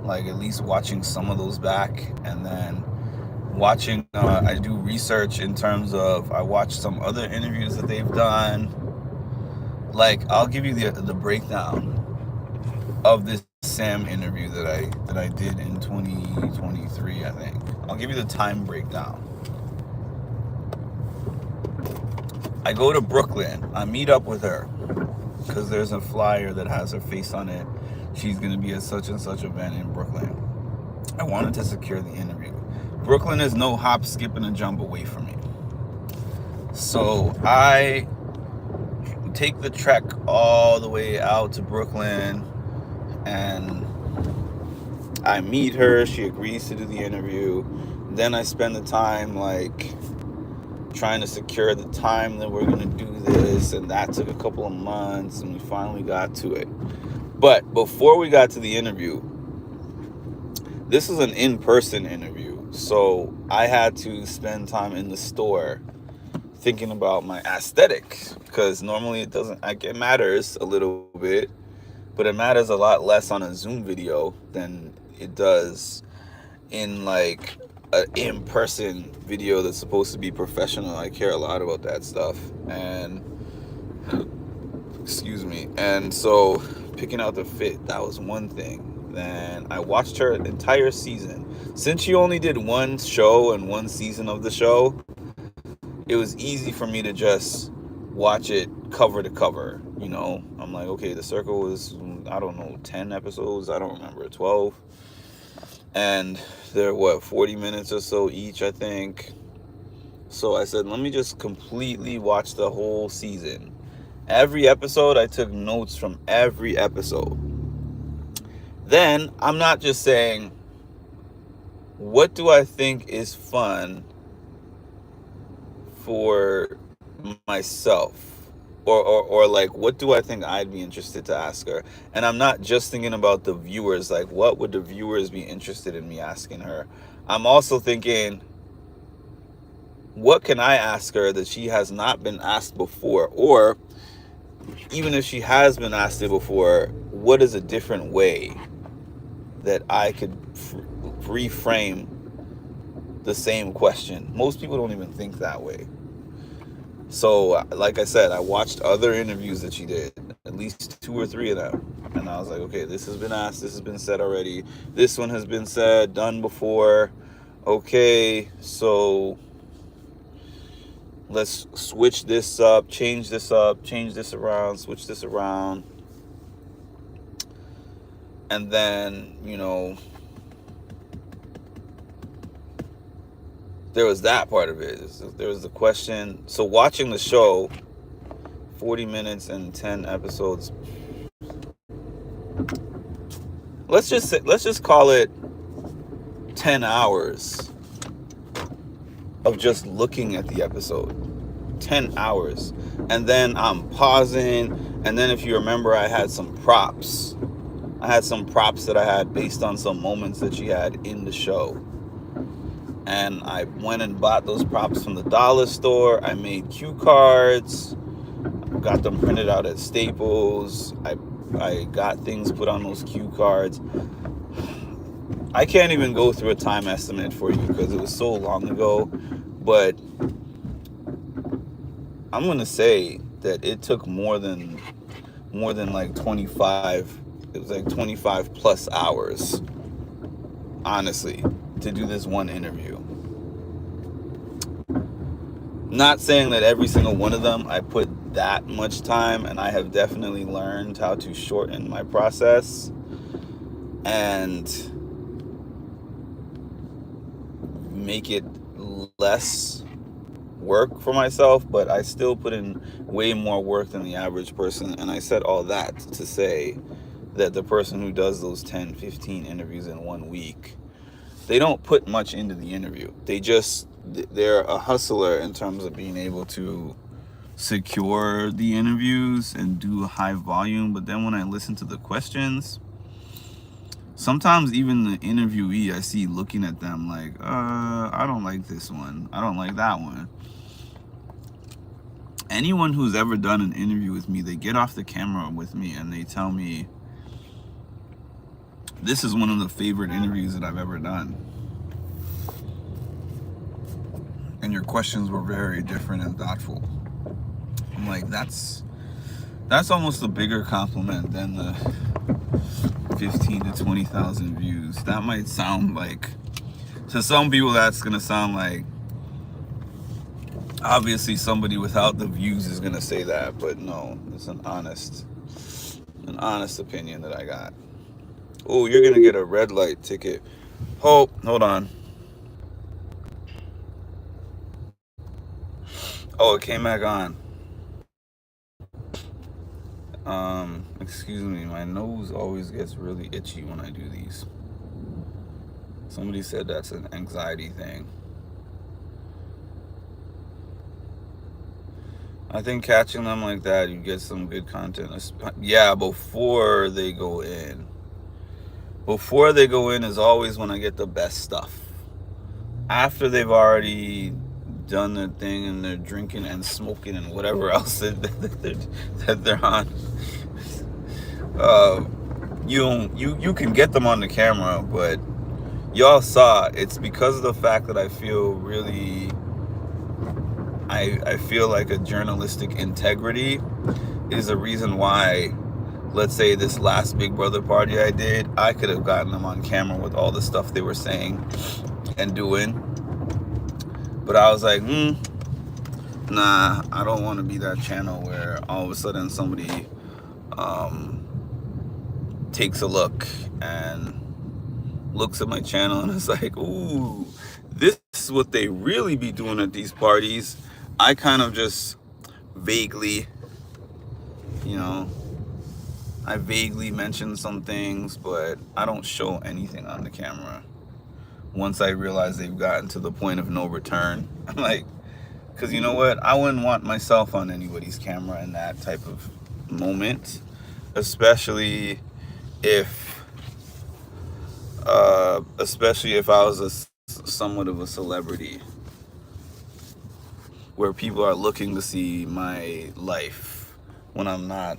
like at least watching some of those back, and then watching, I do research in terms of, I watch some other interviews that they've done. Like, I'll give you the breakdown of this Sam interview that I did in 2023, I think. I'll give you the time breakdown. I go to Brooklyn. I meet up with her because there's a flyer that has her face on it. She's going to be at such and such event in Brooklyn. I wanted to secure the interview. Brooklyn is no hop, skip, and a jump away from me. So I take the trek all the way out to Brooklyn, and I meet her. She agrees to do the interview. Then I spend the time like trying to secure the time that we're going to do this, and that took a couple of months, and we finally got to it. But before we got to the interview, this is an in-person interview, so I had to spend time in the store thinking about my aesthetic, because normally it matters a little bit, but it matters a lot less on a Zoom video than it does in like an in-person video that's supposed to be professional. I care a lot about that stuff, and and so picking out the fit, that was one thing. Then I watched her entire season. Since she only did one show and one season of the show, it was easy for me to just watch it cover to cover. I'm like, okay, The Circle was, I don't know, 10 episodes, I don't remember, 12. And they're 40 minutes or so each, I think. So I said, let me just completely watch the whole season. Every episode, I took notes from every episode. Then, I'm not just saying, what do I think is fun for myself? Or like, what do I think I'd be interested to ask her? And I'm not just thinking about the viewers, like, what would the viewers be interested in me asking her? I'm also thinking, what can I ask her that she has not been asked before? Or even if she has been asked it before, what is a different way that I could reframe the same question? Most people don't even think that way. So, like I said, I watched other interviews that she did, at least 2 or 3 of them. And I was like, okay, this has been asked, this has been said already. This one has been said, done before. Okay, so let's switch this up, change this around, switch this around. And then, there was that part of it. There was the question. So watching the show, 40 minutes and 10 episodes. Let's just call it 10 hours of just looking at the episode. 10 hours. And then I'm pausing. And then if you remember, I had some props. That I had based on some moments that she had in the show. And I went and bought those props from the dollar store. I made cue cards. Got them printed out at Staples. I got things put on those cue cards. I can't even go through a time estimate for you because it was so long ago. But I'm going to say that it took more than like 25. It was like 25 plus hours, honestly, to do this one interview. Not saying that every single one of them I put that much time, and I have definitely learned how to shorten my process and make it less work for myself, but I still put in way more work than the average person. And I said all that to say that the person who does those 10, 15 interviews in 1 week, they don't put much into the interview. They're a hustler in terms of being able to secure the interviews and do high volume. But then when I listen to the questions, sometimes even the interviewee I see looking at them like, I don't like this one, I don't like that one. Anyone who's ever done an interview with me, they get off the camera with me and they tell me, this is one of the favorite interviews that I've ever done. And your questions were very different and thoughtful. I'm like, that's almost a bigger compliment than the 15 to 20,000 views. That might sound like, to some people, that's gonna sound like, obviously somebody without the views is gonna say that, but no, it's an honest opinion that I got. Oh, you're gonna get a red light ticket. Hold on. Oh, it came back on. Excuse me, my nose always gets really itchy when I do these. Somebody said that's an anxiety thing. I think catching them like that, you get some good content. Yeah, before they go in. Before they go in is always when I get the best stuff. After they've already done their thing and they're drinking and smoking and whatever else that they're on, you can get them on the camera, but y'all saw it's because of the fact that I feel really, I feel like a journalistic integrity is the reason why, let's say this last Big Brother party I did, I could have gotten them on camera with all the stuff they were saying and doing. But I was like, Nah, I don't want to be that channel where all of a sudden somebody takes a look and looks at my channel and is like, ooh, this is what they really be doing at these parties. I kind of just vaguely, you know, I vaguely mention some things, but I don't show anything on the camera. Once I realize they've gotten to the point of no return, I'm like, because you know what? I wouldn't want myself on anybody's camera in that type of moment, especially if I was somewhat of a celebrity, where people are looking to see my life when I'm not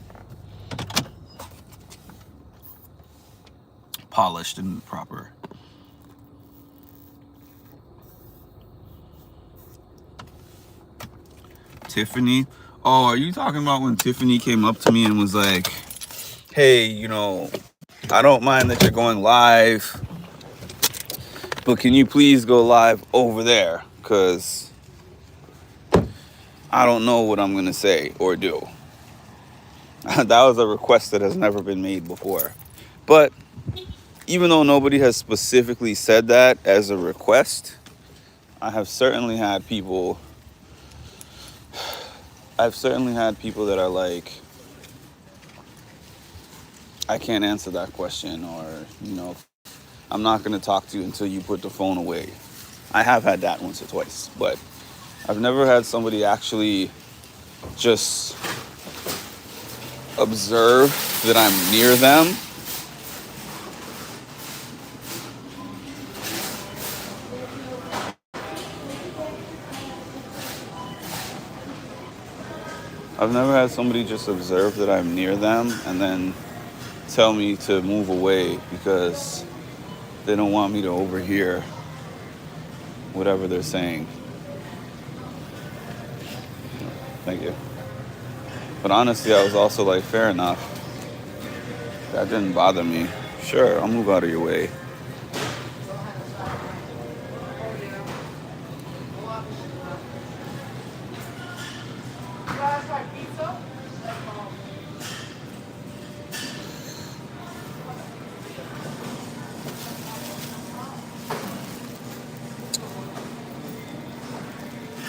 polished and proper. Tiffany? Oh, are you talking about when Tiffany came up to me and was like, hey, I don't mind that you're going live, but can you please go live over there? Because I don't know what I'm going to say or do. That was a request that has never been made before. But even though nobody has specifically said that as a request, I've certainly had people that are like, I can't answer that question, or, I'm not going to talk to you until you put the phone away. I have had that once or twice, but I've never had somebody actually just observe that I'm near them. I've never had somebody just observe that I'm near them and then tell me to move away because they don't want me to overhear whatever they're saying. Thank you. But honestly, I was also like, fair enough. That didn't bother me. Sure, I'll move out of your way.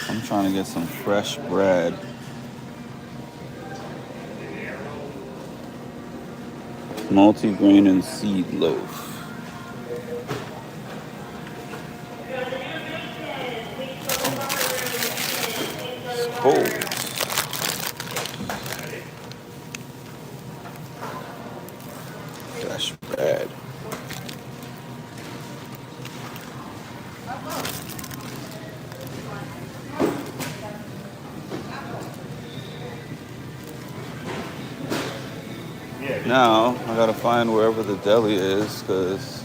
I'm trying to get some fresh bread. Multi-grain and seed loaf. It's cold. Fresh bread. Now, I gotta find wherever the deli is, because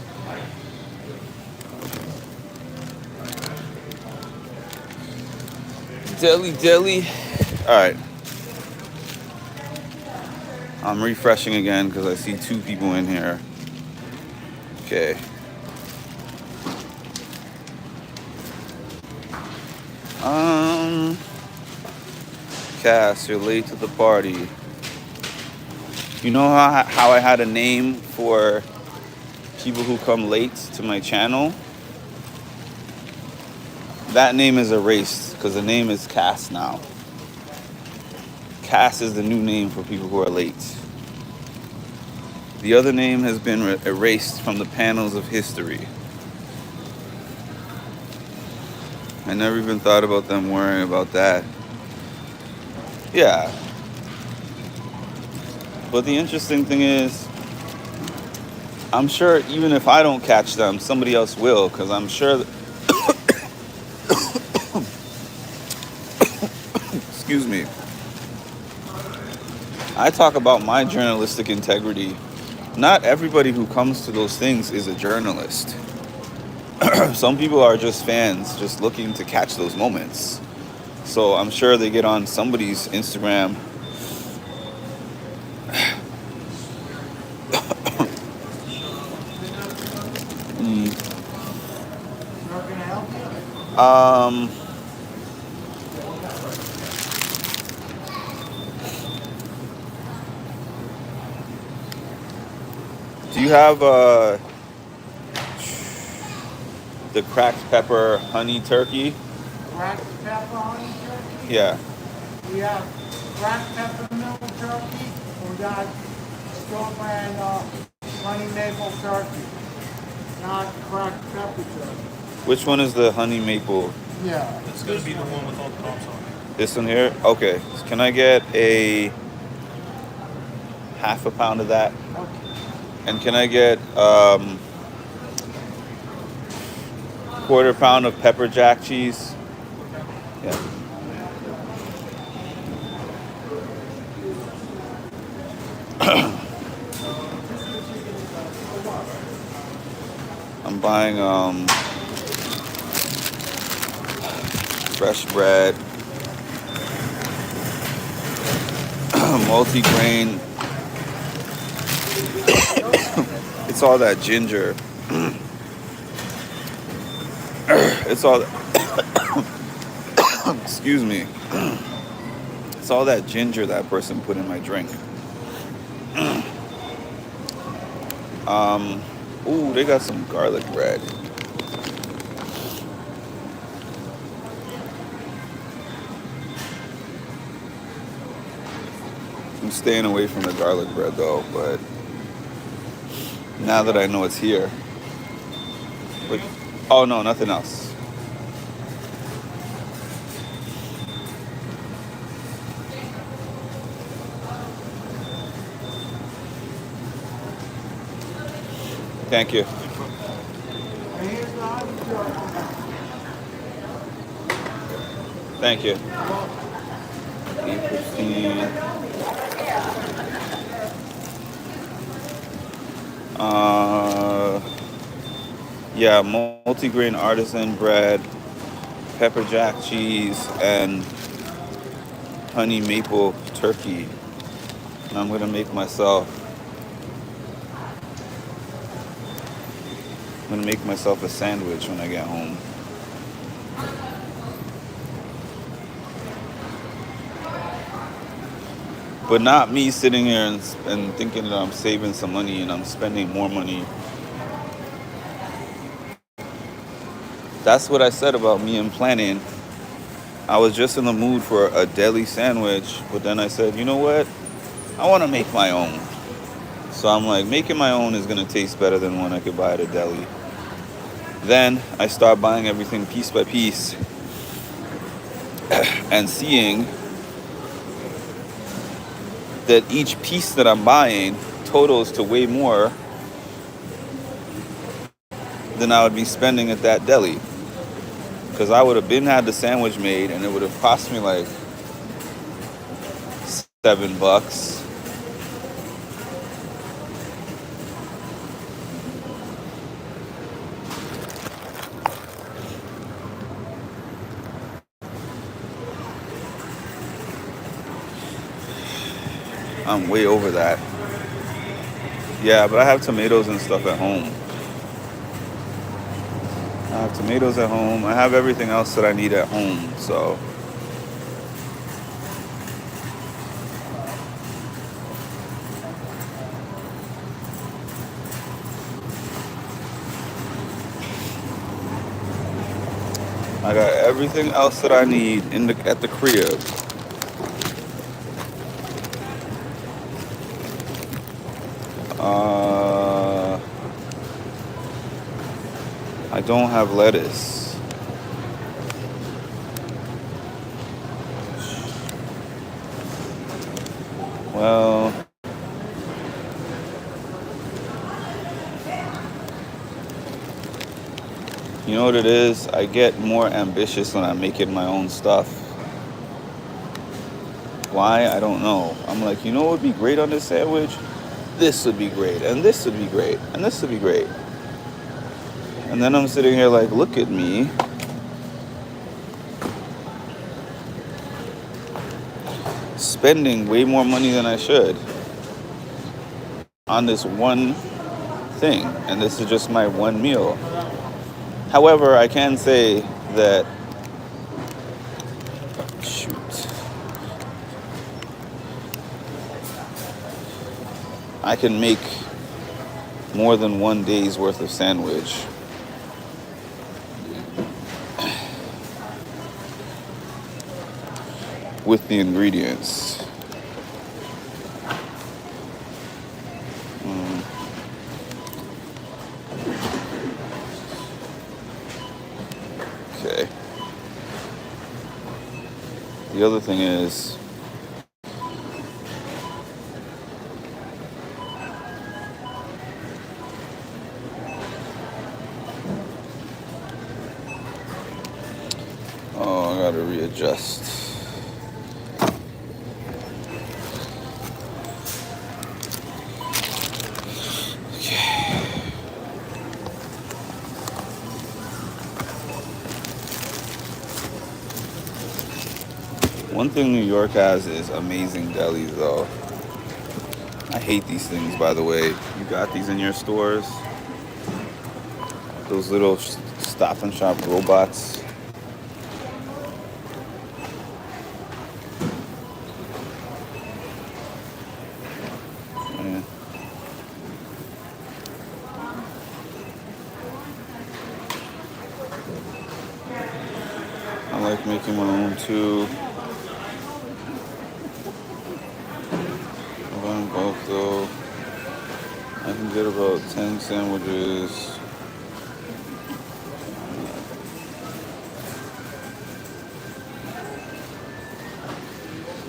deli. Alright. I'm refreshing again because I see 2 people in here. Okay. Cass, you're late to the party. You know how I had a name for people who come late to my channel? That name is erased because the name is Cass now. Cass is the new name for people who are late. The other name has been erased from the panels of history. I never even thought about them worrying about that. Yeah. But the interesting thing is, I'm sure even if I don't catch them, somebody else will, because I'm sure that excuse me. I talk about my journalistic integrity. Not everybody who comes to those things is a journalist. Some people are just fans, just looking to catch those moments. So I'm sure they get on somebody's Instagram Do you have the cracked pepper honey turkey? Cracked pepper honey turkey? Yeah. We have cracked peppermint turkey. We got store brand honey maple turkey. Not cracked pepper turkey. Which one is the honey maple? Yeah. It's gonna be the one with all the tops on it. This one here? Okay. Can I get a half a pound of that? Okay. And can I get quarter pound of pepper jack cheese? Yeah. I'm buying fresh bread, multi-grain. It's all that ginger. It's all excuse me. It's all that ginger that person put in my drink. Ooh, they got some garlic bread. I'm staying away from the garlic bread though, but now that I know it's here. But, oh no, nothing else. Thank you. And here's the honey turkey. Thank you. 8:15. Yeah, multi-grain artisan bread, pepper jack cheese, and honey maple turkey. And I'm gonna make myself a sandwich when I get home. But not me sitting here and thinking that I'm saving some money and I'm spending more money. That's what I said about me and planning. I was just in the mood for a deli sandwich, but then I said, you know what? I want to make my own. So I'm like, making my own is going to taste better than one I could buy at a deli. Then I start buying everything piece by piece and seeing that each piece that I'm buying totals to way more than I would be spending at that deli. Because I would have had the sandwich made and it would have cost me like $7. I'm way over that. Yeah, but I have tomatoes and stuff at home. I have tomatoes at home. I have everything else that I need at home. So I got everything else that I need at the crib. I don't have lettuce. Well, you know what it is? I get more ambitious when I'm making my own stuff. Why? I don't know. I'm like, you know what would be great on this sandwich? This would be great, and this would be great, and this would be great. And then I'm sitting here like, look at me. Spending way more money than I should on this one thing. And this is just my one meal. However, I can say that, I can make more than one day's worth of sandwich. With the ingredients. Okay. The other thing is, oh, I gotta readjust. One thing New York has is amazing delis, though. I hate these things, by the way. You got these in your stores? Those little stop and shop robots. Yeah. I like making my own too. I buy in bulk though. I can get about 10 sandwiches.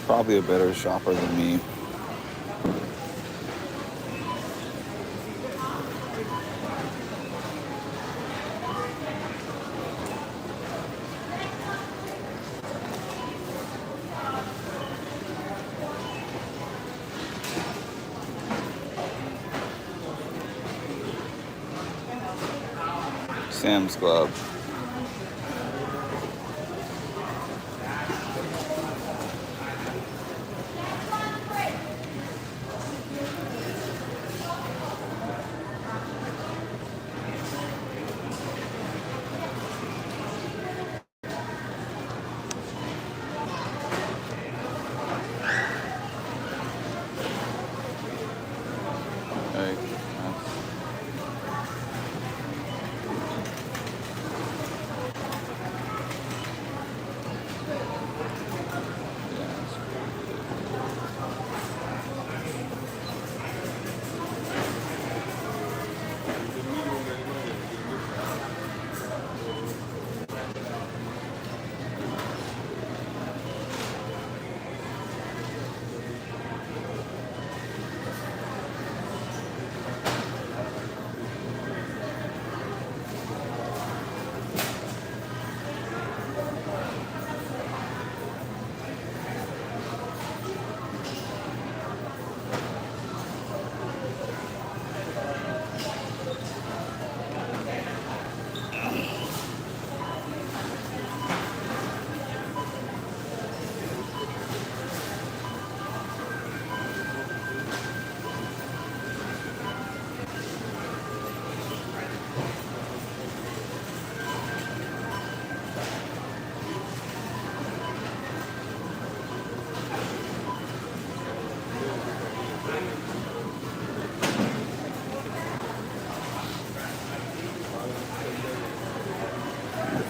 Probably a better shopper than me. Sam's Club. Right.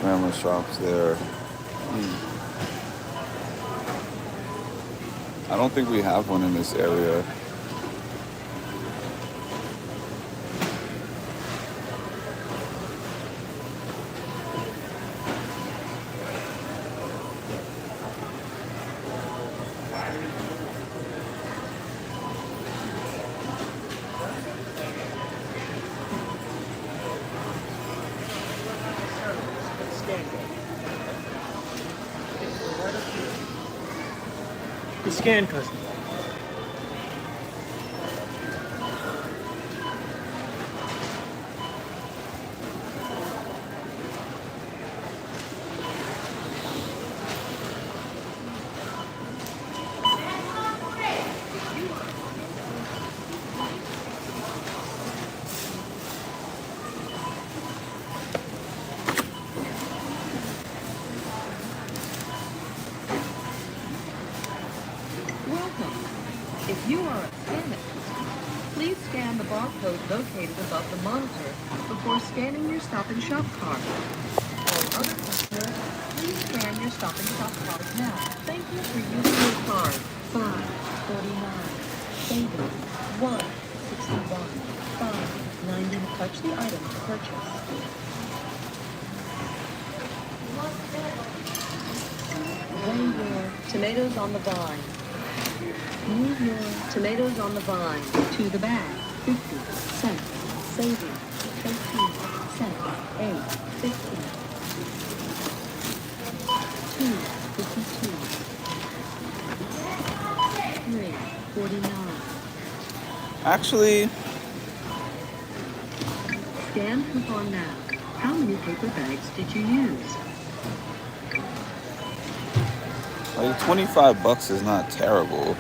Family shops there. I don't think we have one in this area. The scan cousin. located above the monitor before scanning your Stop and Shop card. For other customers, please scan your Stop and Shop card now. Thank you for using your card. 549, savings 161, 590. Touch the item to purchase. Weigh your tomatoes on the vine. Move your tomatoes on the vine to the bag. 50 cents. Savings 13 cents. 8, 15. 2, 52. 3, 49. Actually, Scan coupon now. How many paper bags did you use? like $25 is not terrible.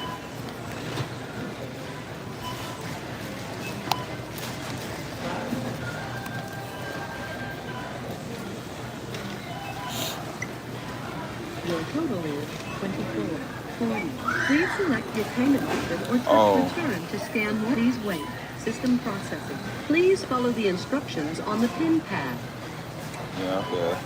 Your total is 24.40. Please select your payment method or touch Oh. return to scan more. Please wait. System processing. Please follow the instructions on the pin pad. Yeah, okay.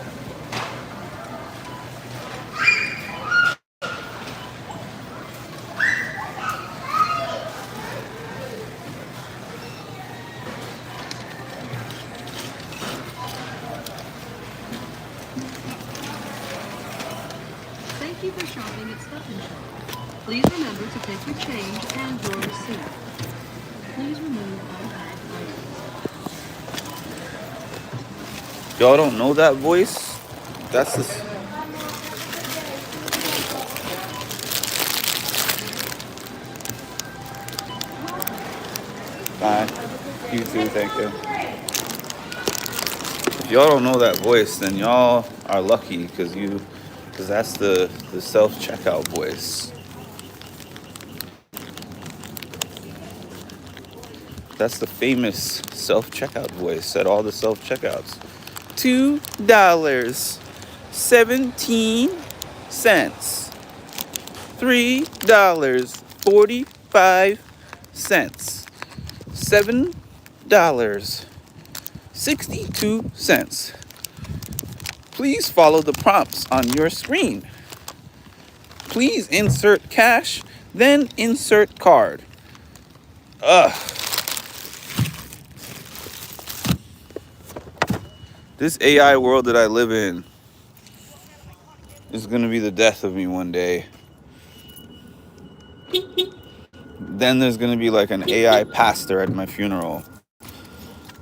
Thank you for shopping at Stop and Shop. Please remember to take your change and your receipt. Please remove all bagged items. Y'all don't know that voice? That's the... Bye. You too, thank you. If y'all don't know that voice, then y'all are lucky because that's the self-checkout voice. That's the famous self-checkout voice at all the self-checkouts. $2.17. $3.45. $7.62. Please follow the prompts on your screen. Please insert cash, then insert card. Ugh. This AI world that I live in is gonna be the death of me one day. Then there's gonna be like an AI pastor at my funeral.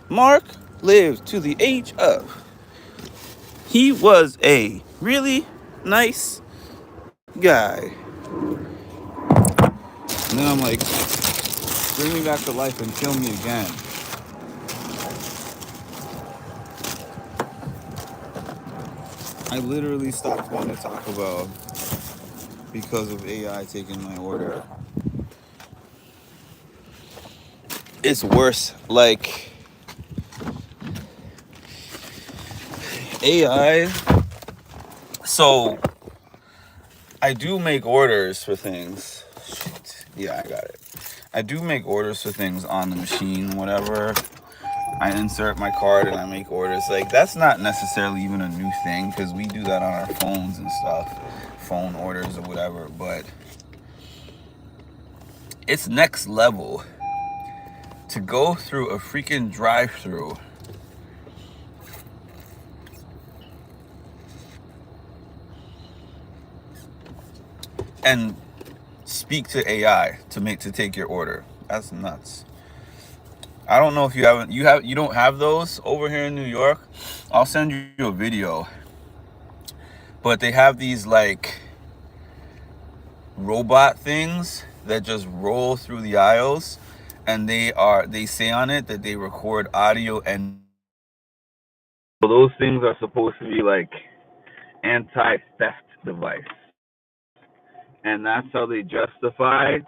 Mark lived to the age of. He was a really nice guy. And then I'm like, bring me back to life and kill me again. I literally stopped going to Taco Bell because of AI taking my order. It's worse. Like, AI. So, I do make orders for things. Shit. Yeah, I got it. I do make orders for things on the machine, whatever. I insert my card and I make orders. Like, that's not necessarily even a new thing because we do that on our phones and stuff. Phone orders or whatever. But it's next level to go through a freaking drive-thru and speak to AI to take your order. That's nuts. I don't know if you don't have those over here in New York. I'll send you a video. But they have these like robot things that just roll through the aisles, and they say on it that they record audio and so those things are supposed to be like anti-theft device. And that's how they justify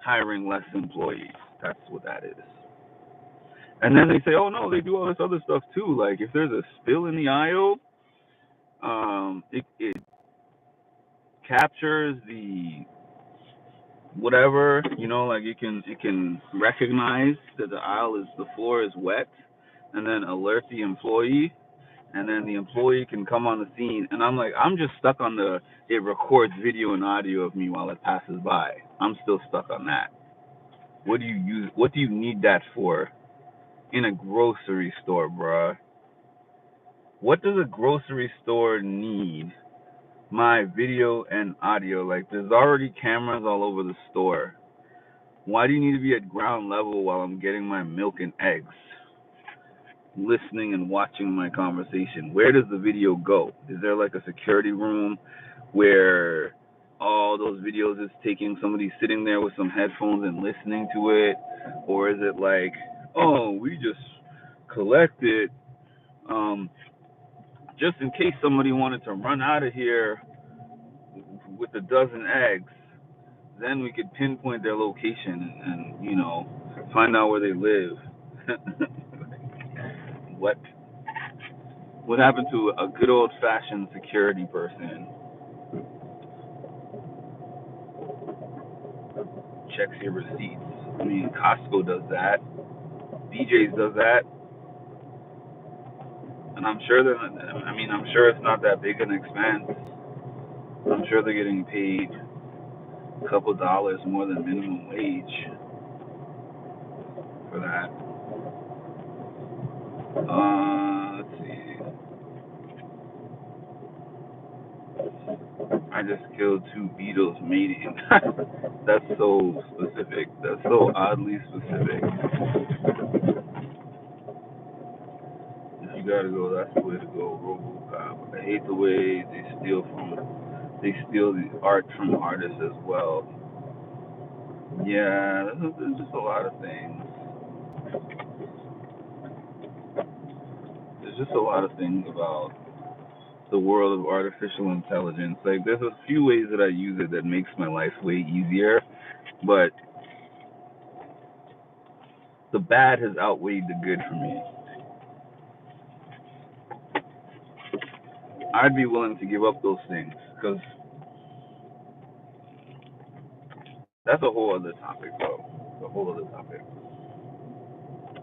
hiring less employees. That's what that is. And then they say, oh no, they do all this other stuff too. Like if there's a spill in the aisle, it captures the whatever, like it can recognize that the floor is wet, and then alert the employee, and then the employee can come on the scene. And I'm like, I'm just stuck on it records video and audio of me while it passes by. I'm still stuck on that. What do you need that for in a grocery store, bruh? What does a grocery store need my video and audio? Like, there's already cameras all over the store. Why do you need to be at ground level while I'm getting my milk and eggs, listening and watching my conversation? Where does the video go? Is there like a security room where all those videos is taking somebody sitting there with some headphones and listening to it? Or is it like, oh, we just collect it just in case somebody wanted to run out of here with a dozen eggs, then we could pinpoint their location and find out where they live. what what happened to a good old fashioned security person? Checks your receipts. I mean, Costco does that. BJ's does that. And I'm sure I'm sure it's not that big an expense. I'm sure they're getting paid a couple dollars more than minimum wage for that. Let's see. I just killed 2 beetles mating. That's so specific. That's so oddly specific. If you gotta go, that's the way to go. RoboCop. I hate the way they steal the art from artists as well. Yeah, there's just a lot of things. There's just a lot of things about the world of artificial intelligence. Like, there's a few ways that I use it that makes my life way easier, but the bad has outweighed the good for me. I'd be willing to give up those things because that's a whole other topic, bro. It's a whole other topic.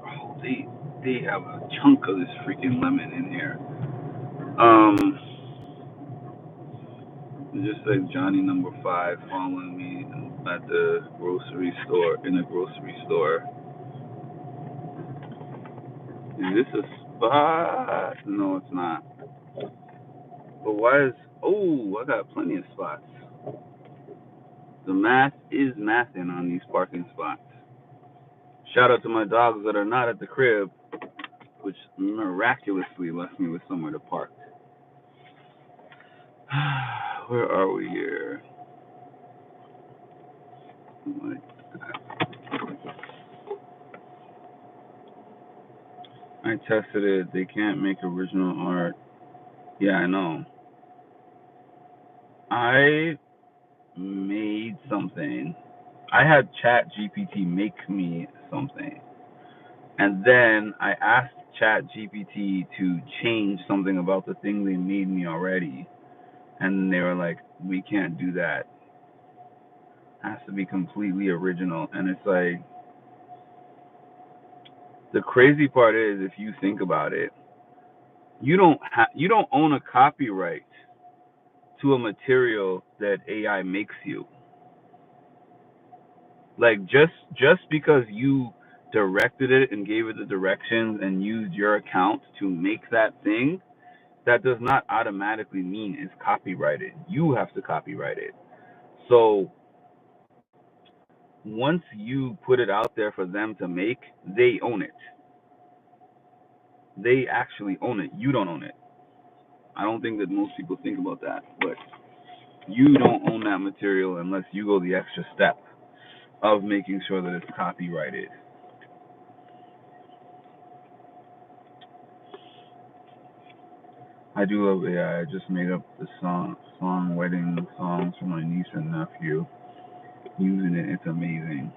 Oh, they have a chunk of this freaking lemon in here. Just like Johnny number 5 following me at the grocery store, in the grocery store. Is this a spot? No, it's not. But why is, oh, I got plenty of spots. The math is mathing on these parking spots. Shout out to my dogs that are not at the crib, which miraculously left me with somewhere to park. Where are we here? I tested it. They can't make original art. Yeah, I know. I made something. I had Chat GPT make me something. And then I asked Chat GPT to change something about the thing they made me already. And they were like, we can't do that. It has to be completely original. And it's like, the crazy part is, if you think about it, you don't own a copyright to a material that AI makes you. Like, just because you directed it and gave it the directions and used your account to make that thing, that does not automatically mean it's copyrighted. You have to copyright it. So once you put it out there for them to make, they own it. They actually own it. You don't own it. I don't think that most people think about that, but you don't own that material unless you go the extra step of making sure that it's copyrighted. I do love AI. I just made up the song wedding songs for my niece and nephew. Using it, it's amazing.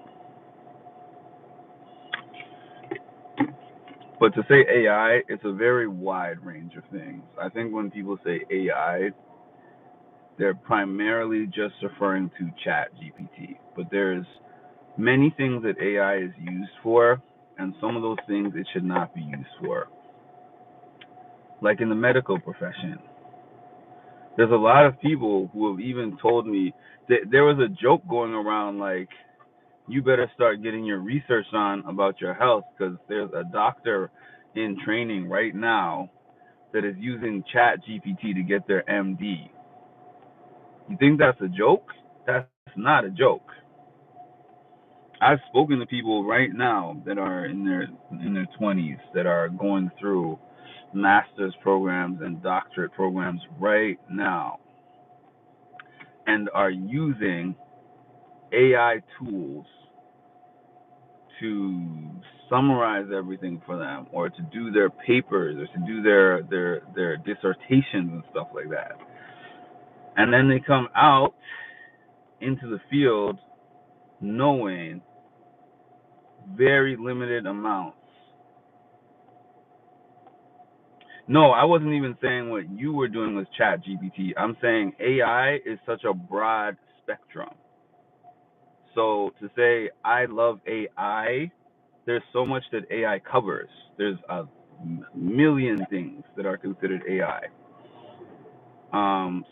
But to say AI, it's a very wide range of things. I think when people say AI, they're primarily just referring to Chat GPT. But there's many things that AI is used for, and some of those things it should not be used for. Like in the medical profession, there's a lot of people who have even told me that there was a joke going around like, you better start getting your research on about your health because there's a doctor in training right now that is using Chat GPT to get their MD. You think that's a joke? That's not a joke. I've spoken to people right now that are in their 20s that are going through master's programs and doctorate programs right now and are using AI tools to summarize everything for them or to do their papers or to do their dissertations and stuff like that. And then they come out into the field knowing very limited amounts. No, I wasn't even saying what you were doing with Chat GPT. I'm saying AI is such a broad spectrum. So to say I love AI, there's so much that AI covers. There's a million things that are considered AI.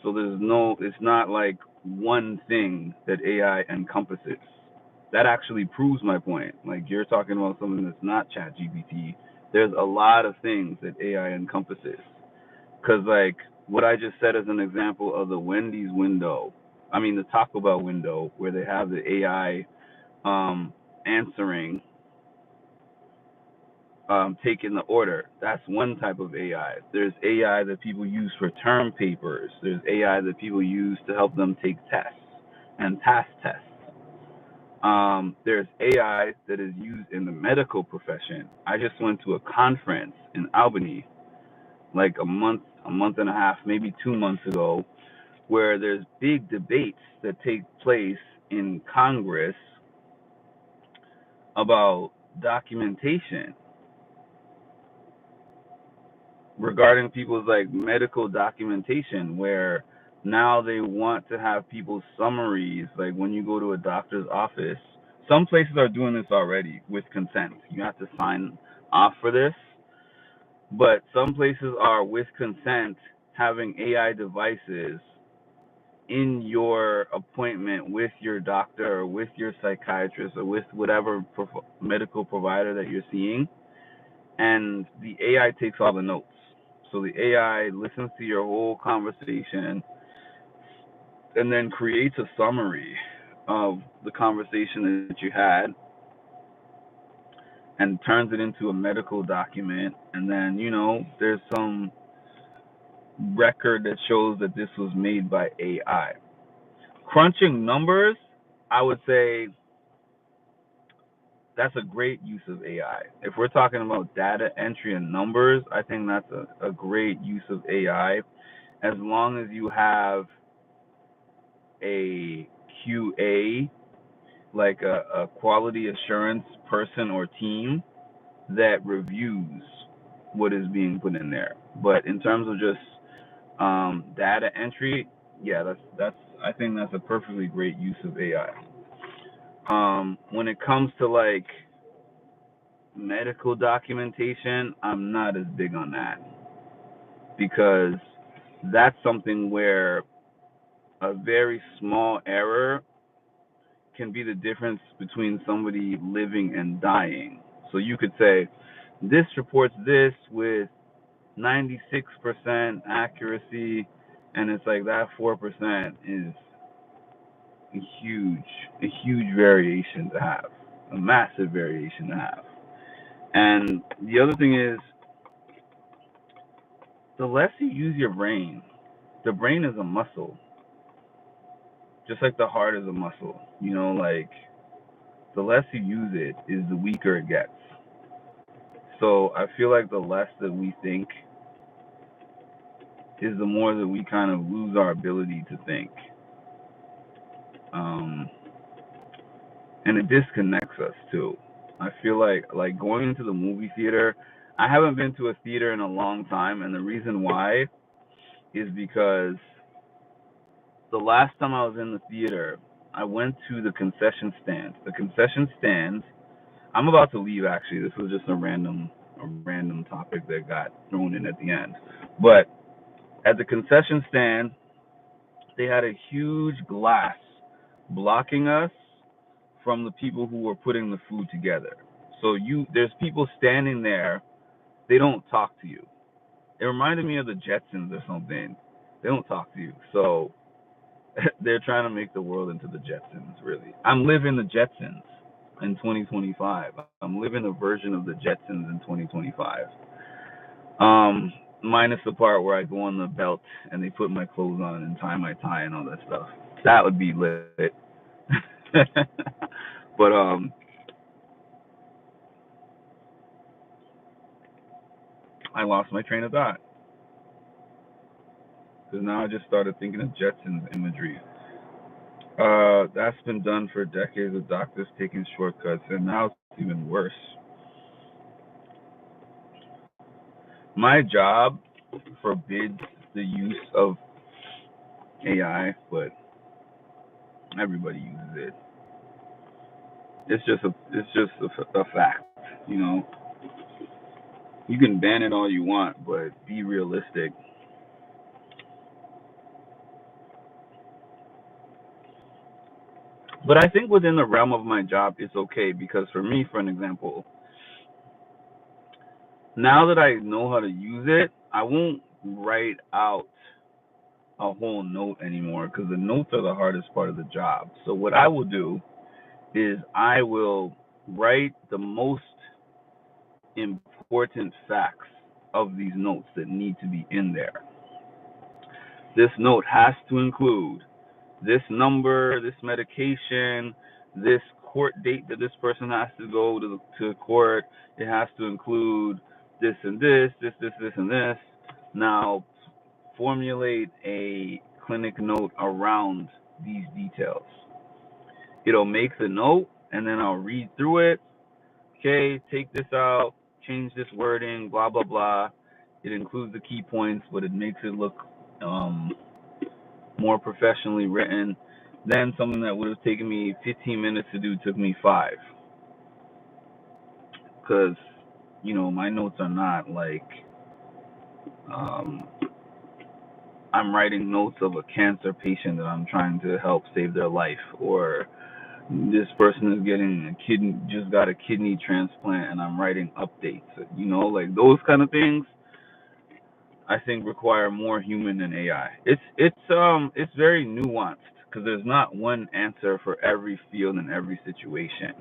So it's not like one thing that AI encompasses. That actually proves my point. Like you're talking about something that's not Chat GPT. There's a lot of things that AI encompasses. Because like what I just said as an example of the Wendy's window, the Taco Bell window where they have the AI answering, taking the order. That's one type of AI. There's AI that people use for term papers. There's AI that people use to help them take tests and pass tests. There's AI that is used in the medical profession. I just went to a conference in Albany like a month and a half, maybe 2 months ago, where there's big debates that take place in Congress about documentation regarding people's like medical documentation, where now they want to have people's summaries. Like when you go to a doctor's office, some places are doing this already with consent. You have to sign off for this, but some places are with consent having AI devices in your appointment with your doctor or with your psychiatrist or with whatever medical provider that you're seeing, and the AI takes all the notes. So the AI listens to your whole conversation and then creates a summary of the conversation that you had and turns it into a medical document. And then, there's some record that shows that this was made by AI. Crunching numbers, I would say that's a great use of AI. If we're talking about data entry and numbers, I think that's a great use of AI, as long as you have a QA, like a quality assurance person or team that reviews what is being put in there. But in terms of just data entry, yeah, I think that's a perfectly great use of AI. When it comes to like medical documentation, I'm not as big on that, because that's something where a very small error can be the difference between somebody living and dying. So you could say, this reports this with 96% accuracy, and it's like that 4% is a huge variation to have, a massive variation to have. And the other thing is, the less you use your brain, the brain is a muscle, just like the heart is a muscle. Like the less you use it is the weaker it gets. So I feel like the less that we think is the more that we kind of lose our ability to think. And it disconnects us too. I feel like going into the movie theater, I haven't been to a theater in a long time, and the reason why is because the last time I was in the theater, I went to the concession stand. The concession stand. I'm about to leave. Actually, this was just a random topic that got thrown in at the end. But at the concession stand, they had a huge glass blocking us from the people who were putting the food together. So there's people standing there. They don't talk to you. It reminded me of the Jetsons or something. They don't talk to you. So they're trying to make the world into the Jetsons, really. I'm living the Jetsons in 2025. I'm living a version of the Jetsons in 2025. Minus the part where I go on the belt and they put my clothes on and tie my tie and all that stuff. That would be lit. But I lost my train of thought because now I just started thinking of Jetsons imagery. That's been done for decades with doctors taking shortcuts, and now it's even worse. My job forbids the use of AI, but everybody uses it. It's just a fact, you know. You can ban it all you want, but be realistic. But I think within the realm of my job, it's okay because for me, for an example, now that I know how to use it, I won't write out a whole note anymore because the notes are the hardest part of the job. So what I will do is I will write the most important facts of these notes that need to be in there. This note has to include this number, this medication, this court date that this person has to go to court. It has to include this and this, and this. Now, formulate a clinic note around these details. It'll make the note, and then I'll read through it. Okay, take this out, change this wording, blah, blah, blah. It includes the key points, but it makes it look um, more professionally written. Then something that would have taken me 15 minutes to do took me 5. Because, my notes are not like um, I'm writing notes of a cancer patient that I'm trying to help save their life, or this person is just got a kidney transplant and I'm writing updates. Like those kind of things I think require more human than AI. It's very nuanced because there's not one answer for every field and every situation,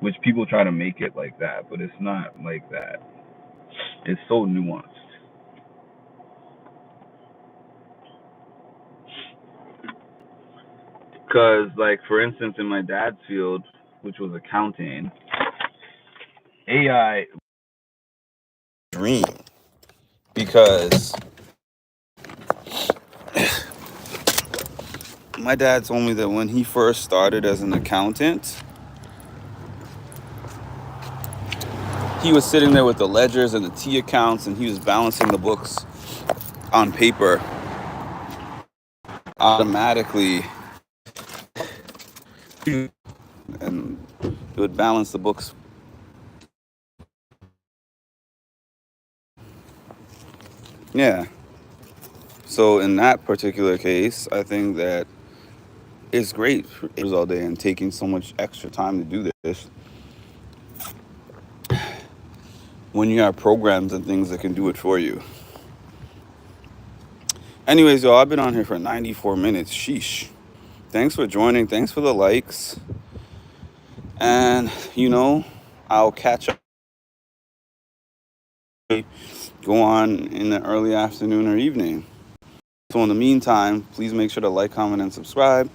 which people try to make it like that, but it's not like that. It's so nuanced. Because, like, for instance, in my dad's field, which was accounting, AI dream because my dad told me that when he first started as an accountant, he was sitting there with the ledgers and the T accounts, and he was balancing the books on paper automatically, and it would balance the books. Yeah. So in that particular case, I think that it's great for all day and taking so much extra time to do this when you have programs and things that can do it for you. Anyways, y'all, I've been on here for 94 minutes. Sheesh. Thanks for joining. Thanks for the likes. And, I'll catch up. Go on in the early afternoon or evening. So in the meantime, please make sure to like, comment, and subscribe.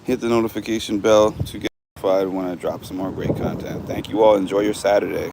Hit the notification bell to get notified when I drop some more great content. Thank you all. Enjoy your Saturday.